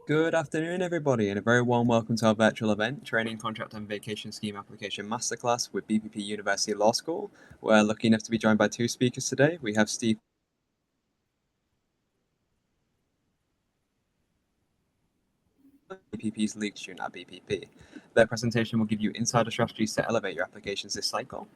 Good afternoon, everybody, and a very warm welcome to our virtual event, Training Contract and Vacation Scheme Application Masterclass with BPP University Law School. We're lucky enough to be joined by two speakers today. We have Steve, BPP's lead student at BPP. Their presentation will give you insider strategies to elevate your applications this cycle.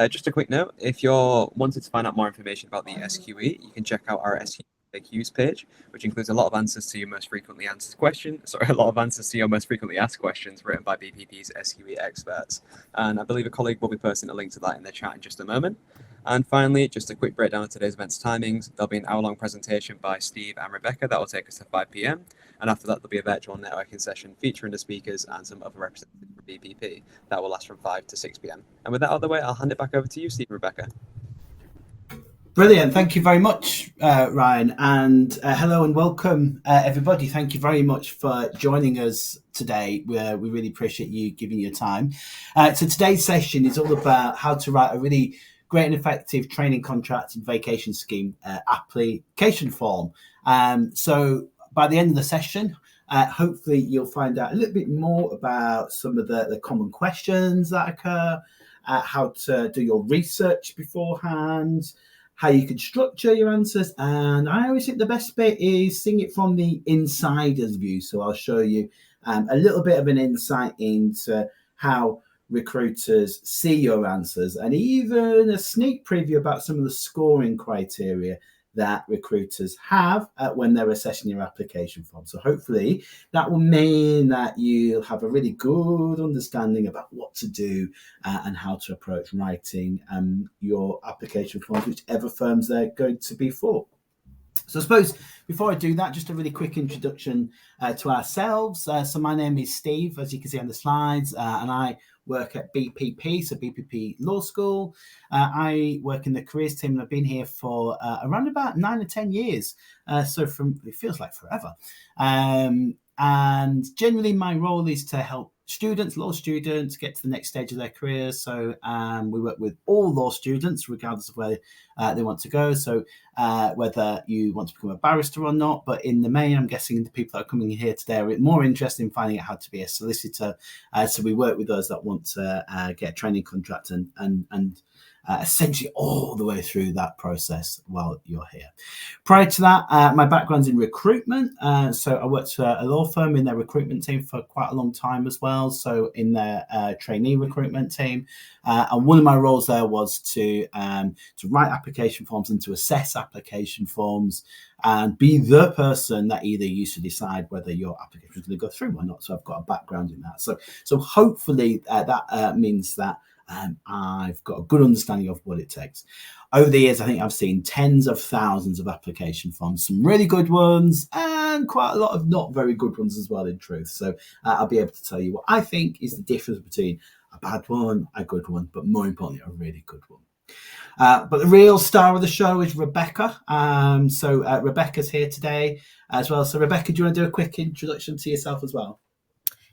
Just a quick note, if you're wanted to find out more information about the SQE, you can check out our SQE FAQs page, which includes a lot of answers to your most frequently answered questions. A lot of answers to your most frequently asked questions written by BPP's SQE experts. And I believe a colleague will be posting a link to that in the chat in just a moment. And finally, just a quick breakdown of today's event's timings. There'll be an hour-long presentation by Steve and Rebecca that will take us to 5 p.m. And after that, there'll be a virtual networking session featuring the speakers and some other representatives from BPP that will last from 5 to 6 p.m. And with that out of the way, I'll hand it back over to you, Steve and Rebecca. Brilliant. Thank you very much, Ryan. And hello and welcome, everybody. Thank you very much for joining us today. We really appreciate you giving your time. So today's session is all about how to write a really great and effective training contract and vacation scheme application form. So by the end of the session, hopefully you'll find out a little bit more about some of the common questions that occur, how to do your research beforehand, how you can structure your answers. And I always think the best bit is seeing it from the insider's view. So I'll show you a little bit of an insight into how recruiters see your answers and even a sneak preview about some of the scoring criteria that recruiters have when they're assessing your application form. So hopefully that will mean that you'll have a really good understanding about what to do and how to approach writing your application forms, whichever firms they're going to be for. So I suppose before I do that, just a really quick introduction to ourselves. So my name is Steve, as you can see on the slides, and I work at BPP, so BPP Law School. I work in the careers team, and I've been here for around about 9 or 10 years. So it feels like forever. And generally my role is to help law students get to the next stage of their careers. So we work with all law students, regardless of where they want to go. So whether you want to become a barrister or not, but in the main, I'm guessing the people that are coming here today are more interested in finding out how to be a solicitor. So we work with those that want to get a training contract and essentially all the way through that process while you're here. Prior to that, my background's in recruitment. So I worked for a law firm in their recruitment team for quite a long time as well. So in their trainee recruitment team. And one of my roles there was to write application forms and to assess application forms and be the person that either used to decide whether your application was going to go through or not. So I've got a background in that. So hopefully that means that I've got a good understanding of what it takes. Over the years, I think I've seen tens of thousands of application forms, some really good ones and quite a lot of not very good ones as well, in truth. So I'll be able to tell you what I think is the difference between a bad one, a good one, but more importantly, a really good one. But the real star of the show is Rebecca. So Rebecca's here today as well. So Rebecca, do you want to do a quick introduction to yourself as well?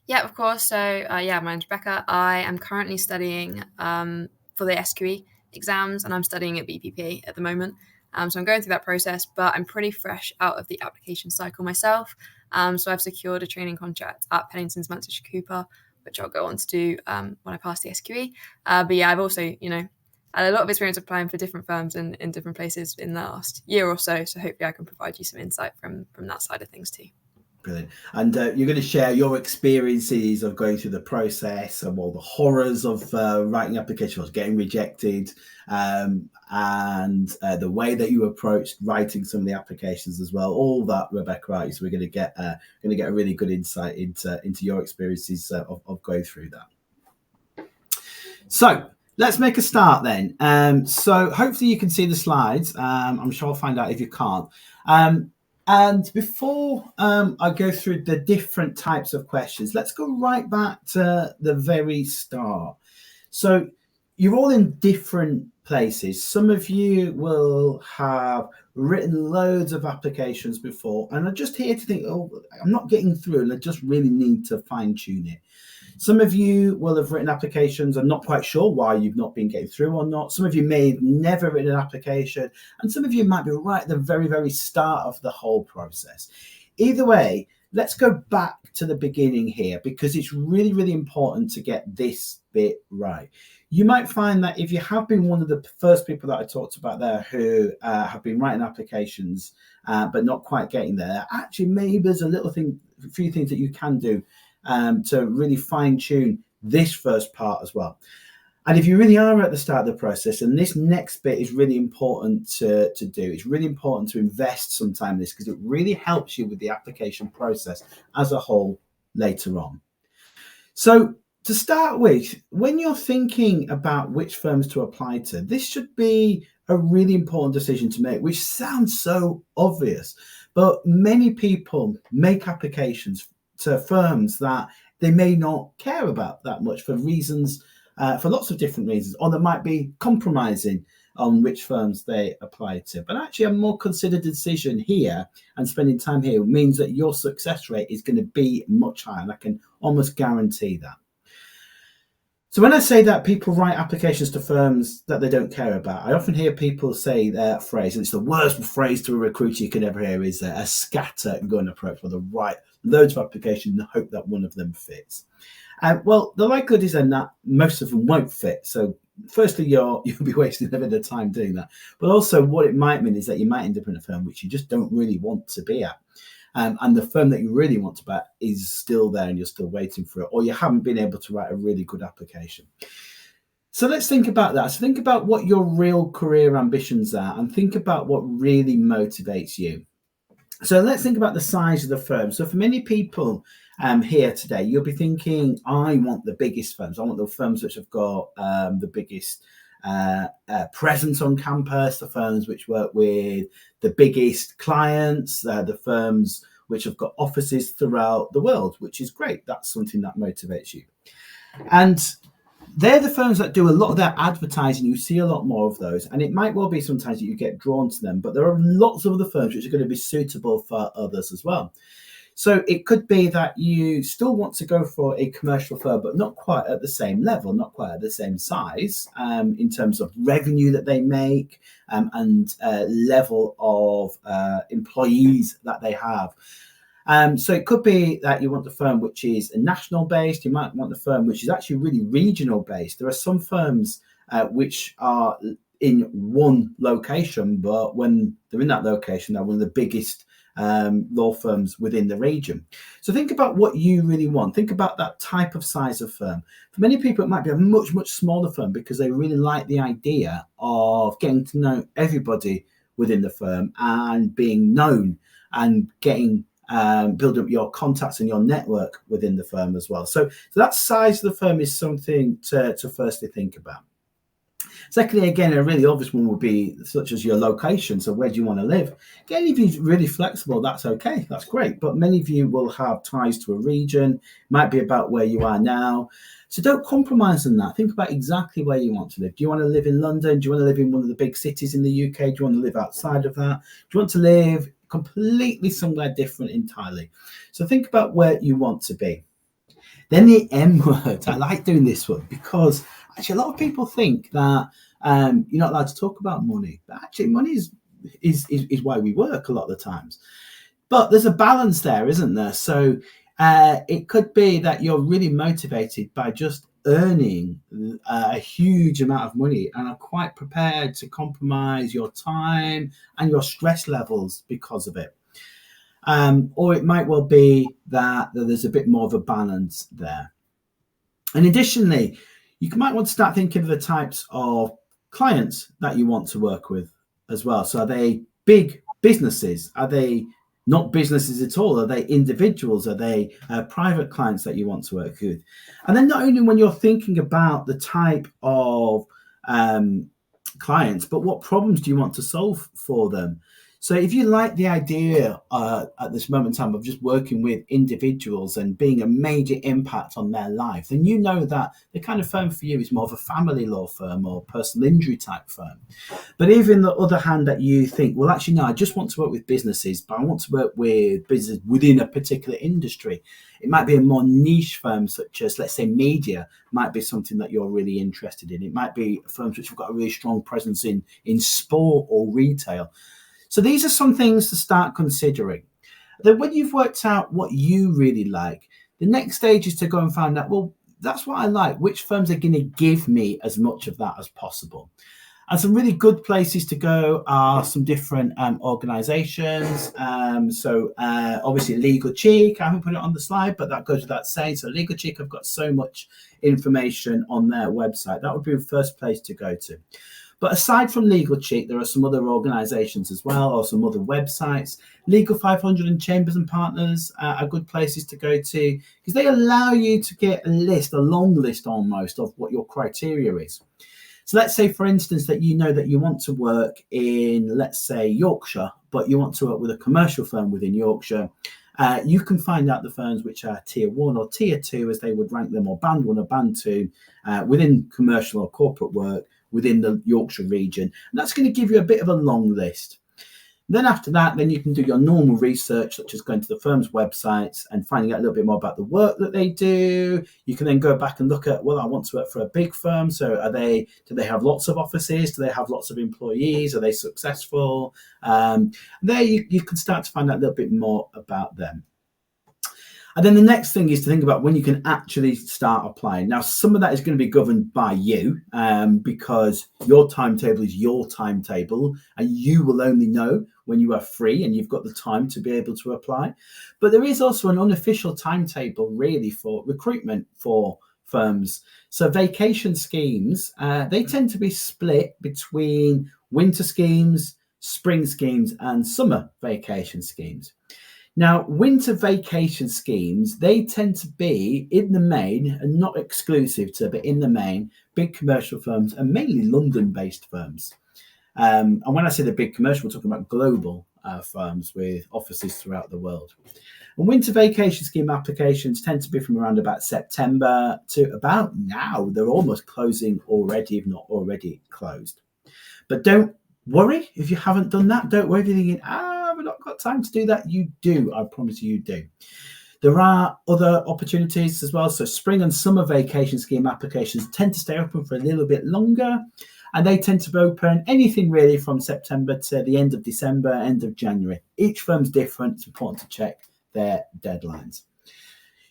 Yeah, of course. So my name's Rebecca. I am currently studying for the SQE exams, and I'm studying at BPP at the moment. So I'm going through that process, but I'm pretty fresh out of the application cycle myself. So I've secured a training contract at Pennington's Manchester Cooper, which I'll go on to do when I pass the SQE. But yeah, I've also, had a lot of experience applying for different firms in different places in the last year or so. So hopefully I can provide you some insight from that side of things too. Brilliant. And you're going to share your experiences of going through the process and all the horrors of writing applications, getting rejected, and the way that you approached writing some of the applications as well. All that, Rebecca, right? So we're going to get a really good insight into your experiences of going through that. So let's make a start then. So hopefully you can see the slides. I'm sure I'll find out if you can't. And before I go through the different types of questions, let's go right back to the very start. So you're all in different places. Some of you will have written loads of applications before, and are just here to think, oh, I'm not getting through, and I just really need to fine tune it. Some of you will have written applications and not quite sure why you've not been getting through or not. Some of you may have never written an application, and some of you might be right at the very, very start of the whole process. Either way, let's go back to the beginning here, because it's really, really important to get this bit right. You might find that if you have been one of the first people that I talked about there who have been writing applications but not quite getting there, actually maybe there's a few things that you can do to really fine tune this first part as well. And if you really are at the start of the process, and this next bit is really important to do, it's really important to invest some time in this, because it really helps you with the application process as a whole later on. So to start with, when you're thinking about which firms to apply to, this should be a really important decision to make, which sounds so obvious, but many people make applications to firms that they may not care about that much for reasons, for lots of different reasons, or they might be compromising on which firms they apply to. But actually a more considered decision here and spending time here means that your success rate is going to be much higher, and I can almost guarantee that. So when I say that people write applications to firms that they don't care about, I often hear people say that phrase, and it's the worst phrase to a recruiter you could ever hear, is a scattergun approach, where they write loads of applications and hope that one of them fits. Well, the likelihood is then that most of them won't fit. So firstly, you'll be wasting a bit of time doing that. But also what it might mean is that you might end up in a firm which you just don't really want to be at. And the firm that you really want to be at is still there and you're still waiting for it, or you haven't been able to write a really good application. So let's think about that. So think about what your real career ambitions are, and think about what really motivates you. So let's think about the size of the firm. So for many people here today, you'll be thinking, I want the biggest firms. I want the firms which have got the biggest presence on campus, the firms which work with the biggest clients, the firms which have got offices throughout the world, which is great. That's something that motivates you. And they're the firms that do a lot of their advertising. You see a lot more of those, and it might well be sometimes that you get drawn to them, but there are lots of other firms which are going to be suitable for others as well. So it could be that you still want to go for a commercial firm, but not quite at the same level, not quite at the same size in terms of revenue that they make and level of employees that they have. So it could be that you want the firm which is national based. You might want the firm which is actually really regional based. There are some firms which are in one location, but when they're in that location, they're one of the biggest law firms within the region. So think about what you really want. Think about that type of size of firm. For many people, it might be a much, much smaller firm because they really like the idea of getting to know everybody within the firm and being known and getting build up your contacts and your network within the firm as well. So that size of the firm is something to firstly think about. Secondly, again, a really obvious one would be such as your location. So where do you want to live? Again, if you're really flexible, that's okay. That's great. But many of you will have ties to a region, might be about where you are now. So don't compromise on that. Think about exactly where you want to live. Do you want to live in London? Do you want to live in one of the big cities in the UK? Do you want to live outside of that? Do you want to live completely somewhere different entirely? So think about where you want to be. Then the M word. I like doing this one because actually a lot of people think that you're not allowed to talk about money, but actually money is why we work a lot of the times. But there's a balance there, isn't there? So it could be that you're really motivated by just earning a huge amount of money and are quite prepared to compromise your time and your stress levels because of it. Or it might well be that there's a bit more of a balance there. And additionally, you might want to start thinking of the types of clients that you want to work with as well. So are they big businesses? Are they not businesses at all? Are they individuals? Are they private clients that you want to work with? And then not only when you're thinking about the type of clients, but what problems do you want to solve for them? So if you like the idea at this moment in time of just working with individuals and being a major impact on their life, then you know that the kind of firm for you is more of a family law firm or personal injury type firm. But if on the other hand that you think, well, actually, no, I just want to work with businesses, but I want to work with business within a particular industry. It might be a more niche firm such as, let's say, media might be something that you're really interested in. It might be firms which have got a really strong presence in sport or retail. So these are some things to start considering. Then when you've worked out what you really like, the next stage is to go and find out, well, that's what I like. Which firms are going to give me as much of that as possible? And some really good places to go are some different organizations. Obviously Legal Cheek, I haven't put it on the slide, but that goes without saying. So Legal Cheek have got so much information on their website. That would be the first place to go to. But aside from Legal Cheek, there are some other organizations as well, or some other websites. Legal 500 and Chambers and Partners are good places to go to, because they allow you to get a long list almost, of what your criteria is. So let's say, for instance, that you know that you want to work in, let's say, Yorkshire, but you want to work with a commercial firm within Yorkshire. You can find out the firms which are tier 1 or tier 2, as they would rank them, or band 1 or band 2, within commercial or corporate work within the Yorkshire region. And that's going to give you a bit of a long list. Then after that, then you can do your normal research, such as going to the firm's websites and finding out a little bit more about the work that they do. You can then go back and look at, well, I want to work for a big firm. So do they have lots of offices? Do they have lots of employees? Are they successful? There you can start to find out a little bit more about them. And then the next thing is to think about when you can actually start applying. Now, some of that is going to be governed by you, because your timetable is your timetable, and you will only know when you are free and you've got the time to be able to apply. But there is also an unofficial timetable really for recruitment for firms. So vacation schemes, they tend to be split between winter schemes, spring schemes, and summer vacation schemes. Now, winter vacation schemes, they tend to be, in the main, and not exclusive to, but in the main, big commercial firms, and mainly London-based firms. And when I say the big commercial, we're talking about global firms with offices throughout the world. And winter vacation scheme applications tend to be from around about September to about now. They're almost closing already, if not already closed. But don't worry if you haven't done that. Don't worry if you're thinking, we've not got time to do that. You do. I promise you do. There are other opportunities as well. So spring and summer vacation scheme applications tend to stay open for a little bit longer. And they tend to be open anything really from September to the end of December, end of January. Each firm's different. It's important to check their deadlines.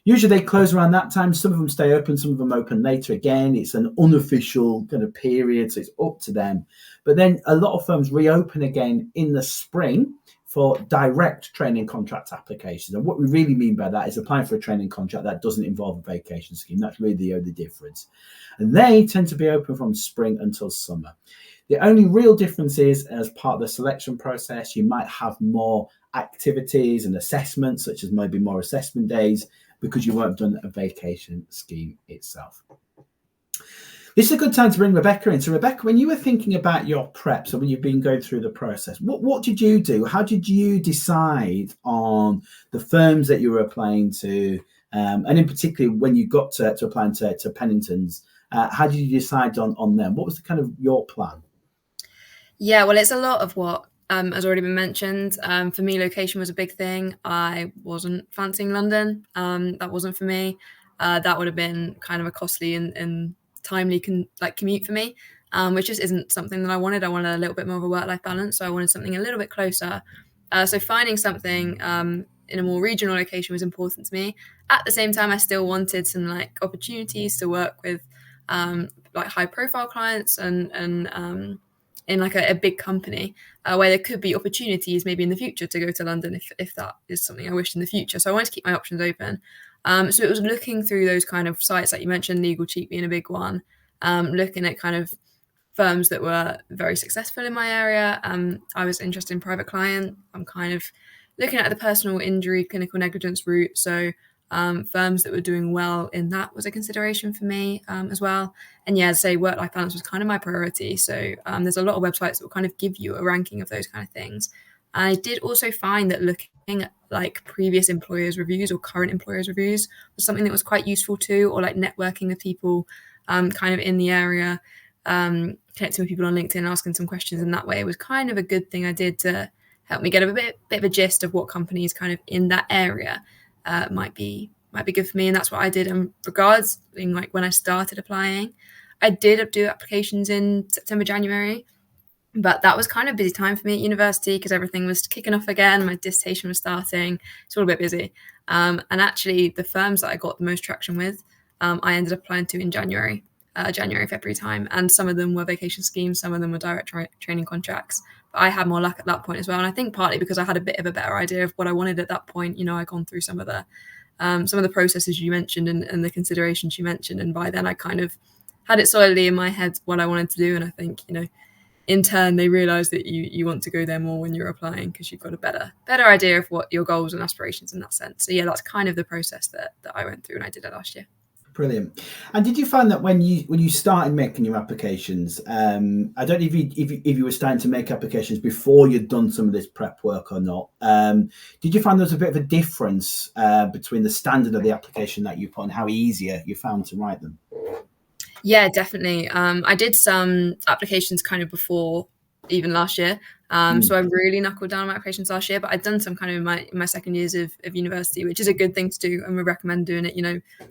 Usually they close around that time. Some of them stay open, some of them open later. Again, it's an unofficial kind of period, so it's up to them. But then a lot of firms reopen again in the spring for direct training contract applications. And what we really mean by that is applying for a training contract that doesn't involve a vacation scheme. That's really the only difference. And they tend to be open from spring until summer. The only real difference is, as part of the selection process, you might have more activities and assessments, such as maybe more assessment days, because you won't have done a vacation scheme itself. This is a good time to bring Rebecca in. So Rebecca, when you were thinking about your prep, so when you've been going through the process, what did you do? How did you decide on the firms that you were applying to? And in particular, when you got to applying to Pennington's, how did you decide on them? What was the kind of your plan? Yeah, well, it's a lot of what has already been mentioned. For me, location was a big thing. I wasn't fancying London. That wasn't for me. That would have been kind of a costly and timely commute for me, which just isn't something that I wanted. I wanted a little bit more of a work-life balance, so I wanted something a little bit closer. So finding something in a more regional location was important to me. At the same time, I still wanted some opportunities to work with high-profile clients and in a big company where there could be opportunities maybe in the future to go to London if that is something I wished in the future. So I wanted to keep my options open. So it was looking through those kind of sites like you mentioned, Legal Cheek being a big one, looking at kind of firms that were very successful in my area. I was interested in private client. I'm kind of looking at the personal injury, clinical negligence route. So firms that were doing well in that was a consideration for me as well. And yeah, as I say, work-life balance was kind of my priority. So there's a lot of websites that will kind of give you a ranking of those kind of things. And I did also find that looking at previous employers' reviews or current employers' reviews was something that was quite useful too, or networking with people kind of in the area, connecting with people on LinkedIn, asking some questions in that way was kind of a good thing I did to help me get a bit of a gist of what companies kind of in that area might be good for me. And that's what I did in regards when I started applying. I did do applications in September, January. But that was kind of a busy time for me at university because everything was kicking off again. My dissertation was starting. It's all a bit busy. And actually, the firms that I got the most traction with, I ended up applying to in January, February time. And some of them were vacation schemes, some of them were direct training contracts. But I had more luck at that point as well. And I think partly because I had a bit of a better idea of what I wanted at that point. I'd gone through some of the processes you mentioned and the considerations you mentioned. And by then, I kind of had it solidly in my head what I wanted to do. And I think, in turn, they realize that you want to go there more when you're applying because you've got a better idea of what your goals and aspirations in that sense. So yeah, that's kind of the process that I went through and I did it last year. Brilliant. And did you find that when you started making your applications, I don't know if you were starting to make applications before you'd done some of this prep work or not, did you find there was a bit of a difference between the standard of the application that you put and how easier you found to write them? Yeah, definitely. I did some applications kind of before even last year. So I really knuckled down on my applications last year, but I'd done some kind of in my second years of university, which is a good thing to do. And we recommend doing it,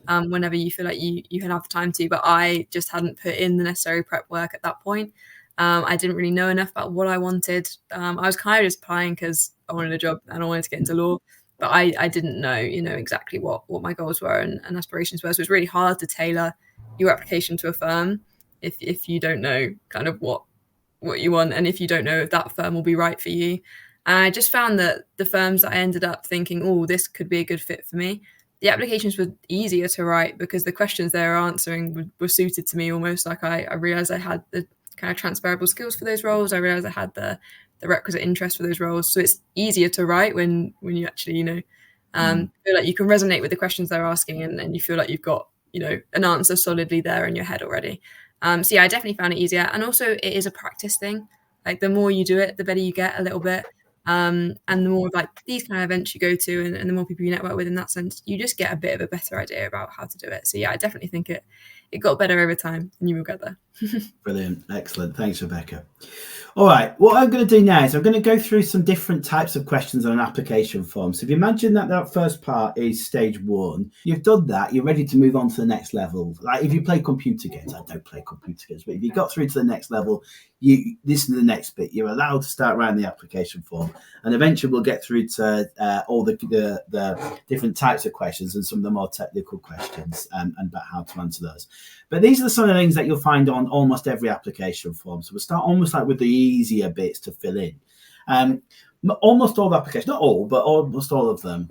whenever you feel like you can have the time to, but I just hadn't put in the necessary prep work at that point. I didn't really know enough about what I wanted. I was kind of just applying because I wanted a job and I wanted to get into law, but I didn't know, exactly what my goals were and aspirations were. So it's really hard to tailor your application to a firm if you don't know kind of what you want and if you don't know if that firm will be right for you. And I just found that the firms that I ended up thinking, oh, this could be a good fit for me, the applications were easier to write because the questions they were answering were suited to me almost. Like I realized I had the kind of transferable skills for those roles. I realized I had the requisite interest for those roles. So it's easier to write when you actually, feel like you can resonate with the questions they're asking and you feel like you've got, an answer solidly there in your head already. So yeah, I definitely found it easier. And also it is a practice thing. Like the more you do it, the better you get a little bit. And the more like these kind of events you go to and the more people you network with in that sense, you just get a bit of a better idea about how to do it. So yeah, I definitely think it got better over time and you will get there. Brilliant. Excellent. Thanks, Rebecca. All right. What I'm going to do now is I'm going to go through some different types of questions on an application form. So if you imagine that first part is stage one, you've done that, you're ready to move on to the next level. Like if you play computer games, I don't play computer games, but if you got through to the next level, this is the next bit. You're allowed to start writing the application form. And eventually we'll get through to all the different types of questions and some of the more technical questions and about how to answer those. But these are some of the things that you'll find on almost every application form. So we'll start almost like with the easier bits to fill in. Almost all the applications, not all, but almost all of them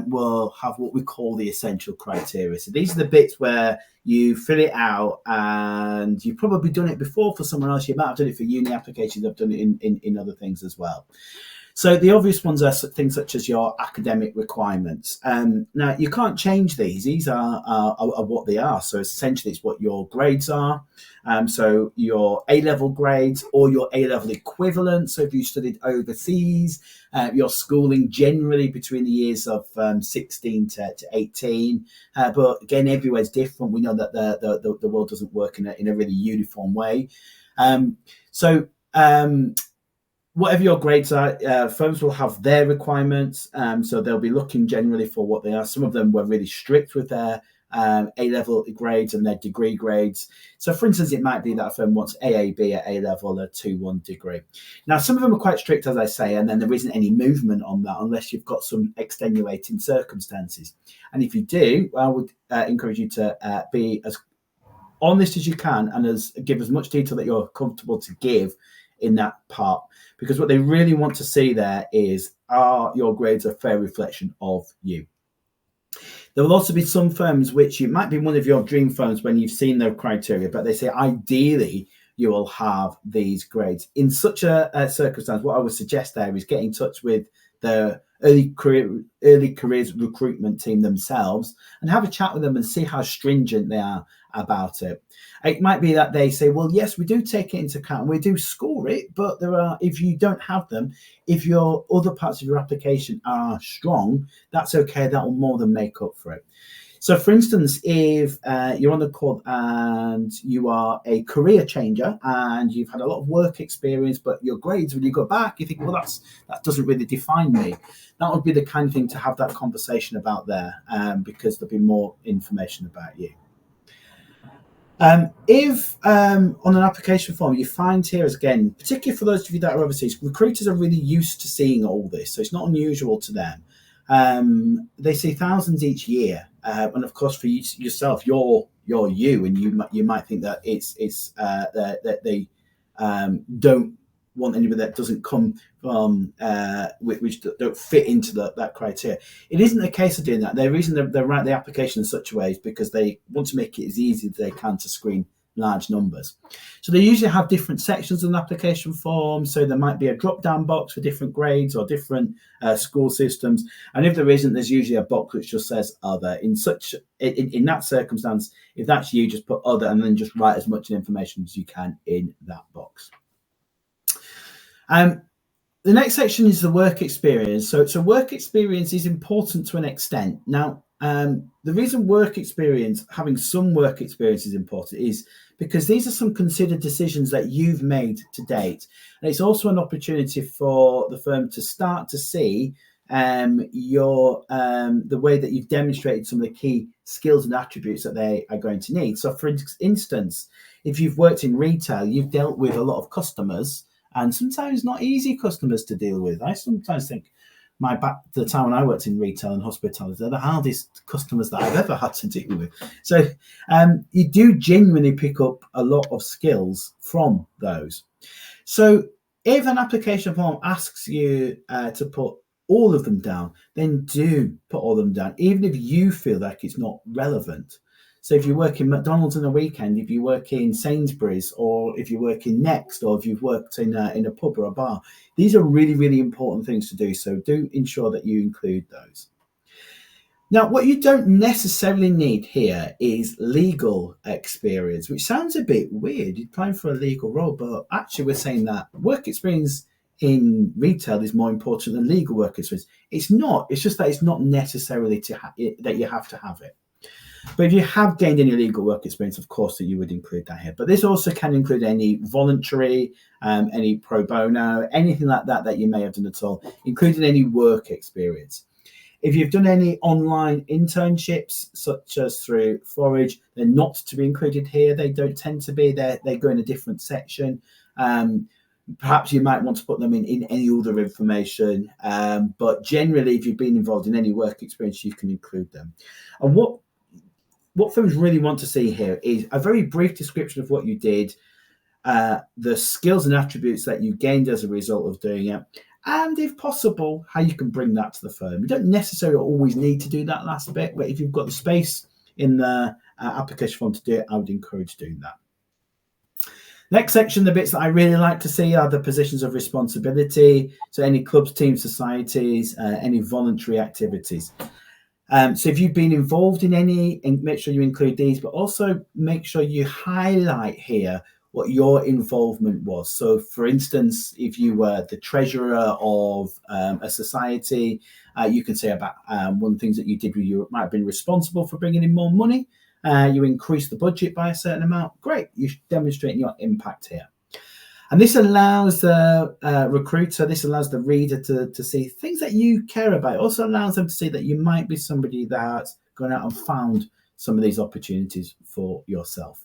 will have what we call the essential criteria. So these are the bits where you fill it out and you've probably done it before for someone else. You might have done it for uni applications. I've done it in other things as well. So the obvious ones are things such as your academic requirements. Now, you can't change these. These are what they are. So essentially, it's what your grades are. So your A-level grades or your A-level equivalent. So if you studied overseas, your schooling generally between the years of 16 to 18. But again, everywhere's different. We know that the world doesn't work in a really uniform way. Whatever your grades are, firms will have their requirements. So they'll be looking generally for what they are. Some of them were really strict with their A-level grades and their degree grades. So for instance, it might be that a firm wants AAB at A-level, a 2-1 degree. Now, some of them are quite strict, as I say, and then there isn't any movement on that unless you've got some extenuating circumstances. And if you do, I would encourage you to be as honest as you can and give as much detail that you're comfortable to give in that part, because what they really want to see there is, are your grades a fair reflection of you? There will also be some firms which it might be one of your dream firms when you've seen their criteria, but they say ideally you will have these grades. In such a circumstance, what I would suggest there is get in touch with the early careers recruitment team themselves and have a chat with them and see how stringent they are about it. It might be that they say, well, yes, we do take it into account and we do score it, but if you don't have them, if your other parts of your application are strong, that's okay. That will more than make up for it. So, for instance, if you're on the court and you are a career changer and you've had a lot of work experience, but your grades, when you go back, you think, well, that doesn't really define me. That would be the kind of thing to have that conversation about there, because there'll be more information about you. If on an application form you find here, as again, particularly for those of you that are overseas, recruiters are really used to seeing all this, so it's not unusual to them. They see thousands each year, and of course for yourself, you're you, and you might think that it's that they don't want anybody that doesn't come from which don't fit into that criteria. It isn't a case of doing that. The reason they write the application in such a way is because they want to make it as easy as they can to screen large numbers. So they usually have different sections of an application form. So there might be a drop-down box for different grades or different school systems. And if there isn't, there's usually a box which just says other. In that circumstance, if that's you, just put other and then just write as much information as you can in that box. The next section is the work experience. So work experience is important to an extent. Now, the reason having some work experience is important is because these are some considered decisions that you've made to date. And it's also an opportunity for the firm to start to see the way that you've demonstrated some of the key skills and attributes that they are going to need. So for instance, if you've worked in retail, you've dealt with a lot of customers, and sometimes not easy customers to deal with. I sometimes think the time when I worked in retail and hospitality, they're the hardest customers that I've ever had to deal with. So you do genuinely pick up a lot of skills from those. So if an application form asks you to put all of them down, then do put all of them down, even if you feel like it's not relevant. So if you work in McDonald's on a weekend, if you work in Sainsbury's, or if you work in Next, or if you've worked in a pub or a bar, these are really, really important things to do. So do ensure that you include those. Now, what you don't necessarily need here is legal experience, which sounds a bit weird. You're applying for a legal role, but actually we're saying that work experience in retail is more important than legal work experience. It's not. It's just that it's not necessarily that you have to have it. But if you have gained any legal work experience, of course, that you would include that here. But this also can include any voluntary, any pro bono, anything like that you may have done at all, including any work experience. If you've done any online internships, such as through Forage, they're not to be included here. They don't tend to be. They go in a different section. Perhaps you might want to put them in any other information. But generally, if you've been involved in any work experience, you can include them. And what firms really want to see here is a very brief description of what you did, the skills and attributes that you gained as a result of doing it, and if possible, how you can bring that to the firm. You don't necessarily always need to do that last bit, but if you've got the space in the application form to do it, I would encourage doing that. Next section, the bits that I really like to see are the positions of responsibility. So any clubs, teams, societies, any voluntary activities. So if you've been involved in any, make sure you include these, but also make sure you highlight here what your involvement was. So for instance, if you were the treasurer of a society, you can say about one of the things that you did, you might have been responsible for bringing in more money. You increased the budget by a certain amount. Great, you're demonstrating your impact here. And this allows the recruiter, this allows the reader to see things that you care about. It also allows them to see that you might be somebody that's gone out and found some of these opportunities for yourself.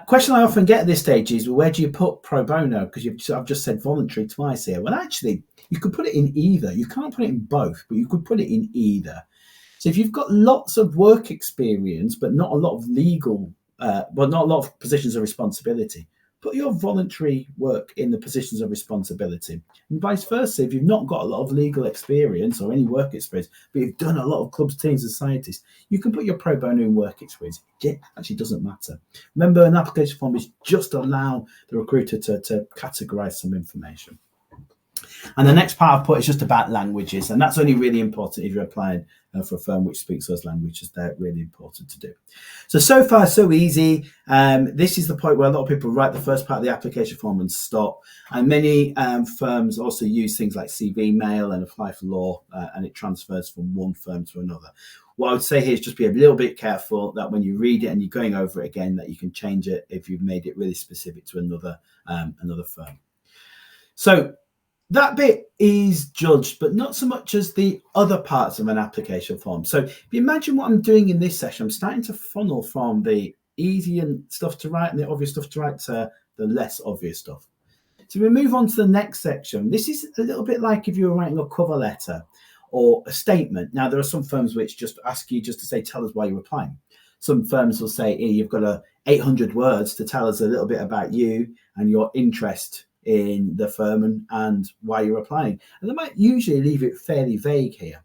Question I often get at this stage is, well, where do you put pro bono? Because I've just said voluntary twice here. Well, actually, you could put it in either. You can't put it in both, but you could put it in either. So if you've got lots of work experience, but not a lot of legal, not a lot of positions of responsibility, put your voluntary work in the positions of responsibility, and vice versa. If you've not got a lot of legal experience or any work experience, but you've done a lot of clubs, teams, and societies, you can put your pro bono in work experience. It actually doesn't matter. Remember, an application form is just allow the recruiter to categorize some information. And the next part I've put is just about languages, and that's only really important if you're applying for a firm which speaks those languages. They're really important to do. So far, so easy. This is the point where a lot of people write the first part of the application form and stop. And many firms also use things like CV Mail and Apply for Law, and it transfers from one firm to another. What I would say here is just be a little bit careful that when you read it and you're going over it again, that you can change it if you've made it really specific to another firm. So that bit is judged, but not so much as the other parts of an application form. So if you imagine what I'm doing in this session, I'm starting to funnel from the easy and stuff to write and the obvious stuff to write to the less obvious stuff. So we move on to the next section. This is a little bit like if you were writing a cover letter or a statement. Now, there are some firms which just ask you just to say, tell us why you're applying. Some firms will say, hey, you've got 800 words to tell us a little bit about you and your interest in the firm and why you're applying. And they might usually leave it fairly vague here.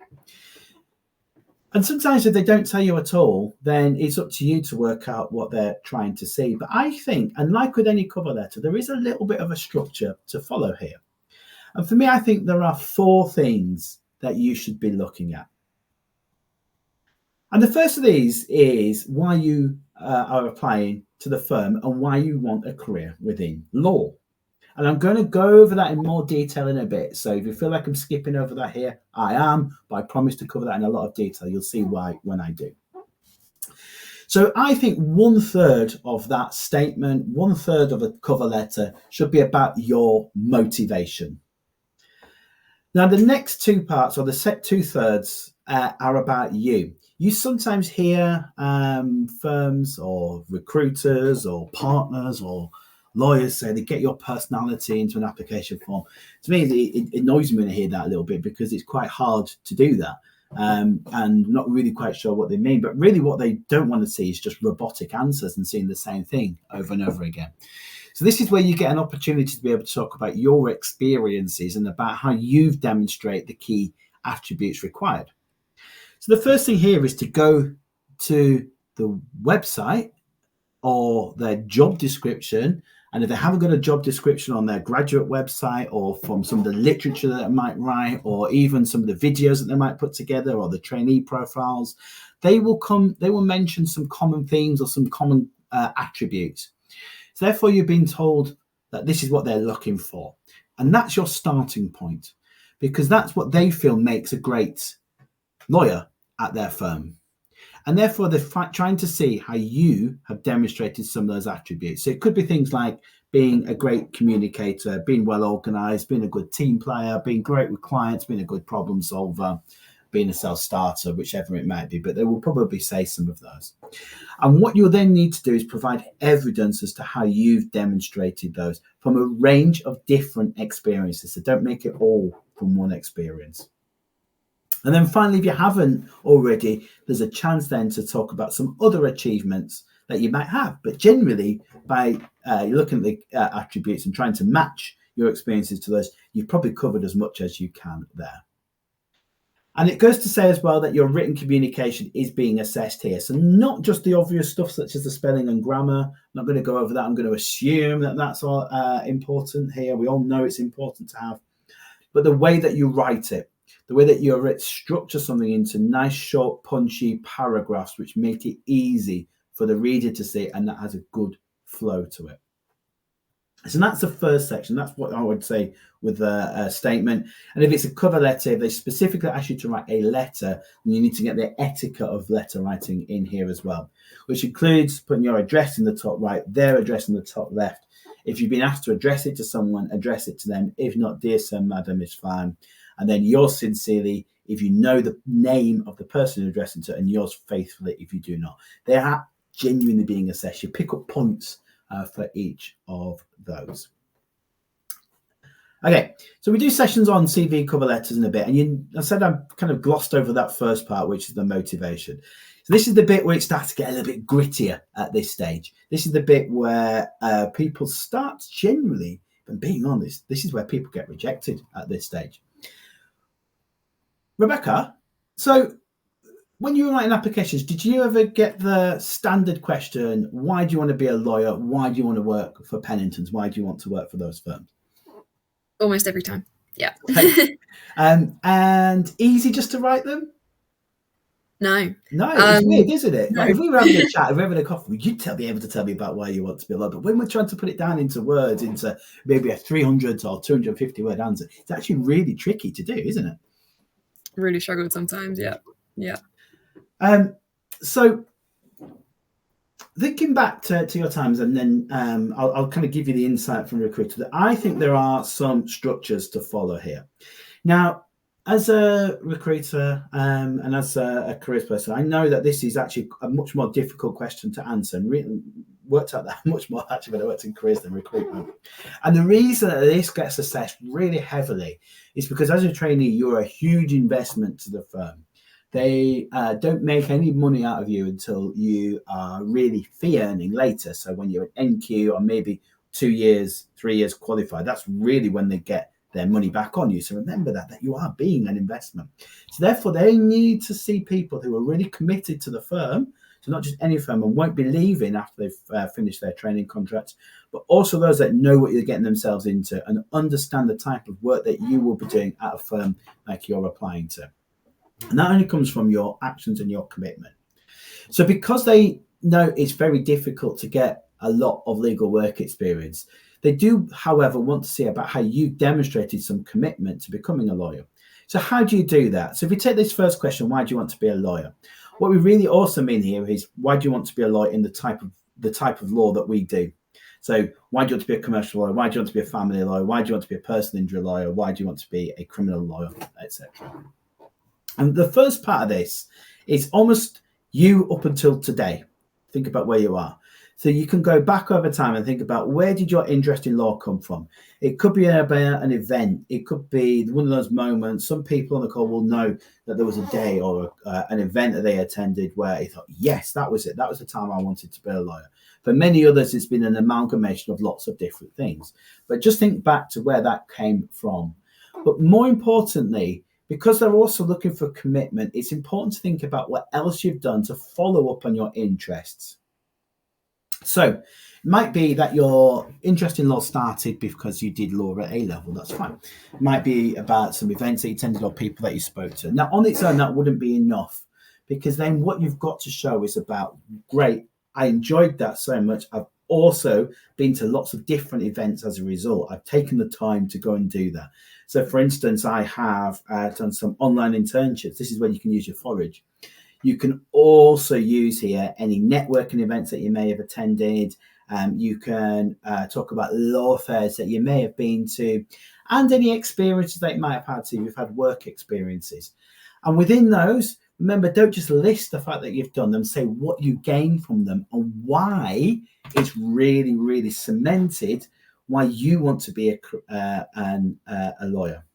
And sometimes if they don't tell you at all, then it's up to you to work out what they're trying to see. But I think, and like with any cover letter, there is a little bit of a structure to follow here. And for me, I think there are 4 things that you should be looking at. And the first of these is why you are applying to the firm and why you want a career within law. And I'm going to go over that in more detail in a bit. So if you feel like I'm skipping over that here, I am, but I promise to cover that in a lot of detail. You'll see why when I do. So I think 1/3 of that statement, 1/3 of a cover letter should be about your motivation. Now, the next 2 parts, or the set 2/3, are about you. You sometimes hear firms or recruiters or partners or lawyers say they get your personality into an application form. To me, it annoys me when I hear that a little bit because it's quite hard to do that. And not really quite sure what they mean. But really what they don't want to see is just robotic answers and seeing the same thing over and over again. So this is where you get an opportunity to be able to talk about your experiences and about how you've demonstrated the key attributes required. So the first thing here is to go to the website or their job description. And if they haven't got a job description on their graduate website or from some of the literature that they might write or even some of the videos that they might put together or the trainee profiles, they will mention some common themes or some common attributes. So therefore, you've been told that this is what they're looking for. And that's your starting point because that's what they feel makes a great lawyer at their firm. And therefore, they're trying to see how you have demonstrated some of those attributes. So it could be things like being a great communicator, being well organized, being a good team player, being great with clients, being a good problem solver, being a self-starter, whichever it might be. But they will probably say some of those. And what you'll then need to do is provide evidence as to how you've demonstrated those from a range of different experiences. So don't make it all from one experience. And then finally, if you haven't already, there's a chance then to talk about some other achievements that you might have. But generally, by looking at the attributes and trying to match your experiences to those, you've probably covered as much as you can there. And it goes to say as well that your written communication is being assessed here. So not just the obvious stuff such as the spelling and grammar. I'm not going to go over that. I'm going to assume that that's all important here. We all know it's important to have. But the way that you write it, the way that you structure something into nice, short, punchy paragraphs, which make it easy for the reader to see, and that has a good flow to it. So that's the first section. That's what I would say with a statement. And if it's a cover letter, if they specifically ask you to write a letter, then you need to get the etiquette of letter writing in here as well, which includes putting your address in the top right, their address in the top left. If you've been asked to address it to someone, address it to them. If not, dear sir, madam, is fine. And then yours sincerely, if you know the name of the person you're addressing to, and yours faithfully if you do not. They are genuinely being assessed. You pick up points for each of those. Okay, so we do sessions on CV cover letters in a bit. And I said I've kind of glossed over that first part, which is the motivation. So this is the bit where it starts to get a little bit grittier at this stage. This is the bit where people start generally, and being honest, this is where people get rejected at this stage. Rebecca, so when you were writing applications, did you ever get the standard question, why do you want to be a lawyer? Why do you want to work for Pennington's? Why do you want to work for those firms? Almost every time. Yeah. And easy just to write them? No. No, it's weird, isn't it? No. Like if we were having a chat, if we were having a coffee, you'd be able to tell me about why you want to be a lawyer. But when we're trying to put it down into words, into maybe a 300 or 250 word answer, it's actually really tricky to do, isn't it? Really struggled sometimes. Yeah. So thinking back to your times, and then I'll kind of give you the insight from recruiter. I think there are some structures to follow here. Now, As a recruiter and as a careers person, I know that this is actually a much more difficult question to answer, and worked out that much more actually when I worked in careers than recruitment. And the reason that this gets assessed really heavily is because as a trainee, you're a huge investment to the firm. They don't make any money out of you until you are really fee earning later. So when you're an NQ or maybe 2 years, 3 years qualified, that's really when they get their money back on you. So remember that you are being an investment. So therefore, they need to see people who are really committed to the firm. So not just any firm and won't be leaving after they've finished their training contracts, but also those that know what you're getting themselves into and understand the type of work that you will be doing at a firm like you're applying to. And that only comes from your actions and your commitment. So because they know it's very difficult to get a lot of legal work experience, they do, however, want to see about how you demonstrated some commitment to becoming a lawyer. So how do you do that? So if we take this first question, why do you want to be a lawyer? What we really also mean here is, why do you want to be a lawyer in the type of law that we do? So why do you want to be a commercial lawyer? Why do you want to be a family lawyer? Why do you want to be a personal injury lawyer? Why do you want to be a criminal lawyer, etc.? And the first part of this is almost you up until today. Think about where you are. So you can go back over time and think about, where did your interest in law come from? It could be about an event. It could be one of those moments. Some people on the call will know that there was a day or an event that they attended where they thought, yes, that was it. That was the time I wanted to be a lawyer. For many others, it's been an amalgamation of lots of different things. But just think back to where that came from. But more importantly, because they're also looking for commitment, it's important to think about what else you've done to follow up on your interests. So it might be that your interest in law started because you did law at A-level. That's fine. It might be about some events that you attended or people that you spoke to. Now, on its own, that wouldn't be enough, because then what you've got to show is about, great, I enjoyed that so much. I've also been to lots of different events as a result. I've taken the time to go and do that. So, for instance, I have done some online internships. This is where you can use your forage. You can also use here any networking events that you may have attended. You can talk about law fairs that you may have been to, and any experiences that you might have had. So you've had work experiences. And within those, remember, don't just list the fact that you've done them, say what you gained from them and why it's really, really cemented why you want to be a lawyer.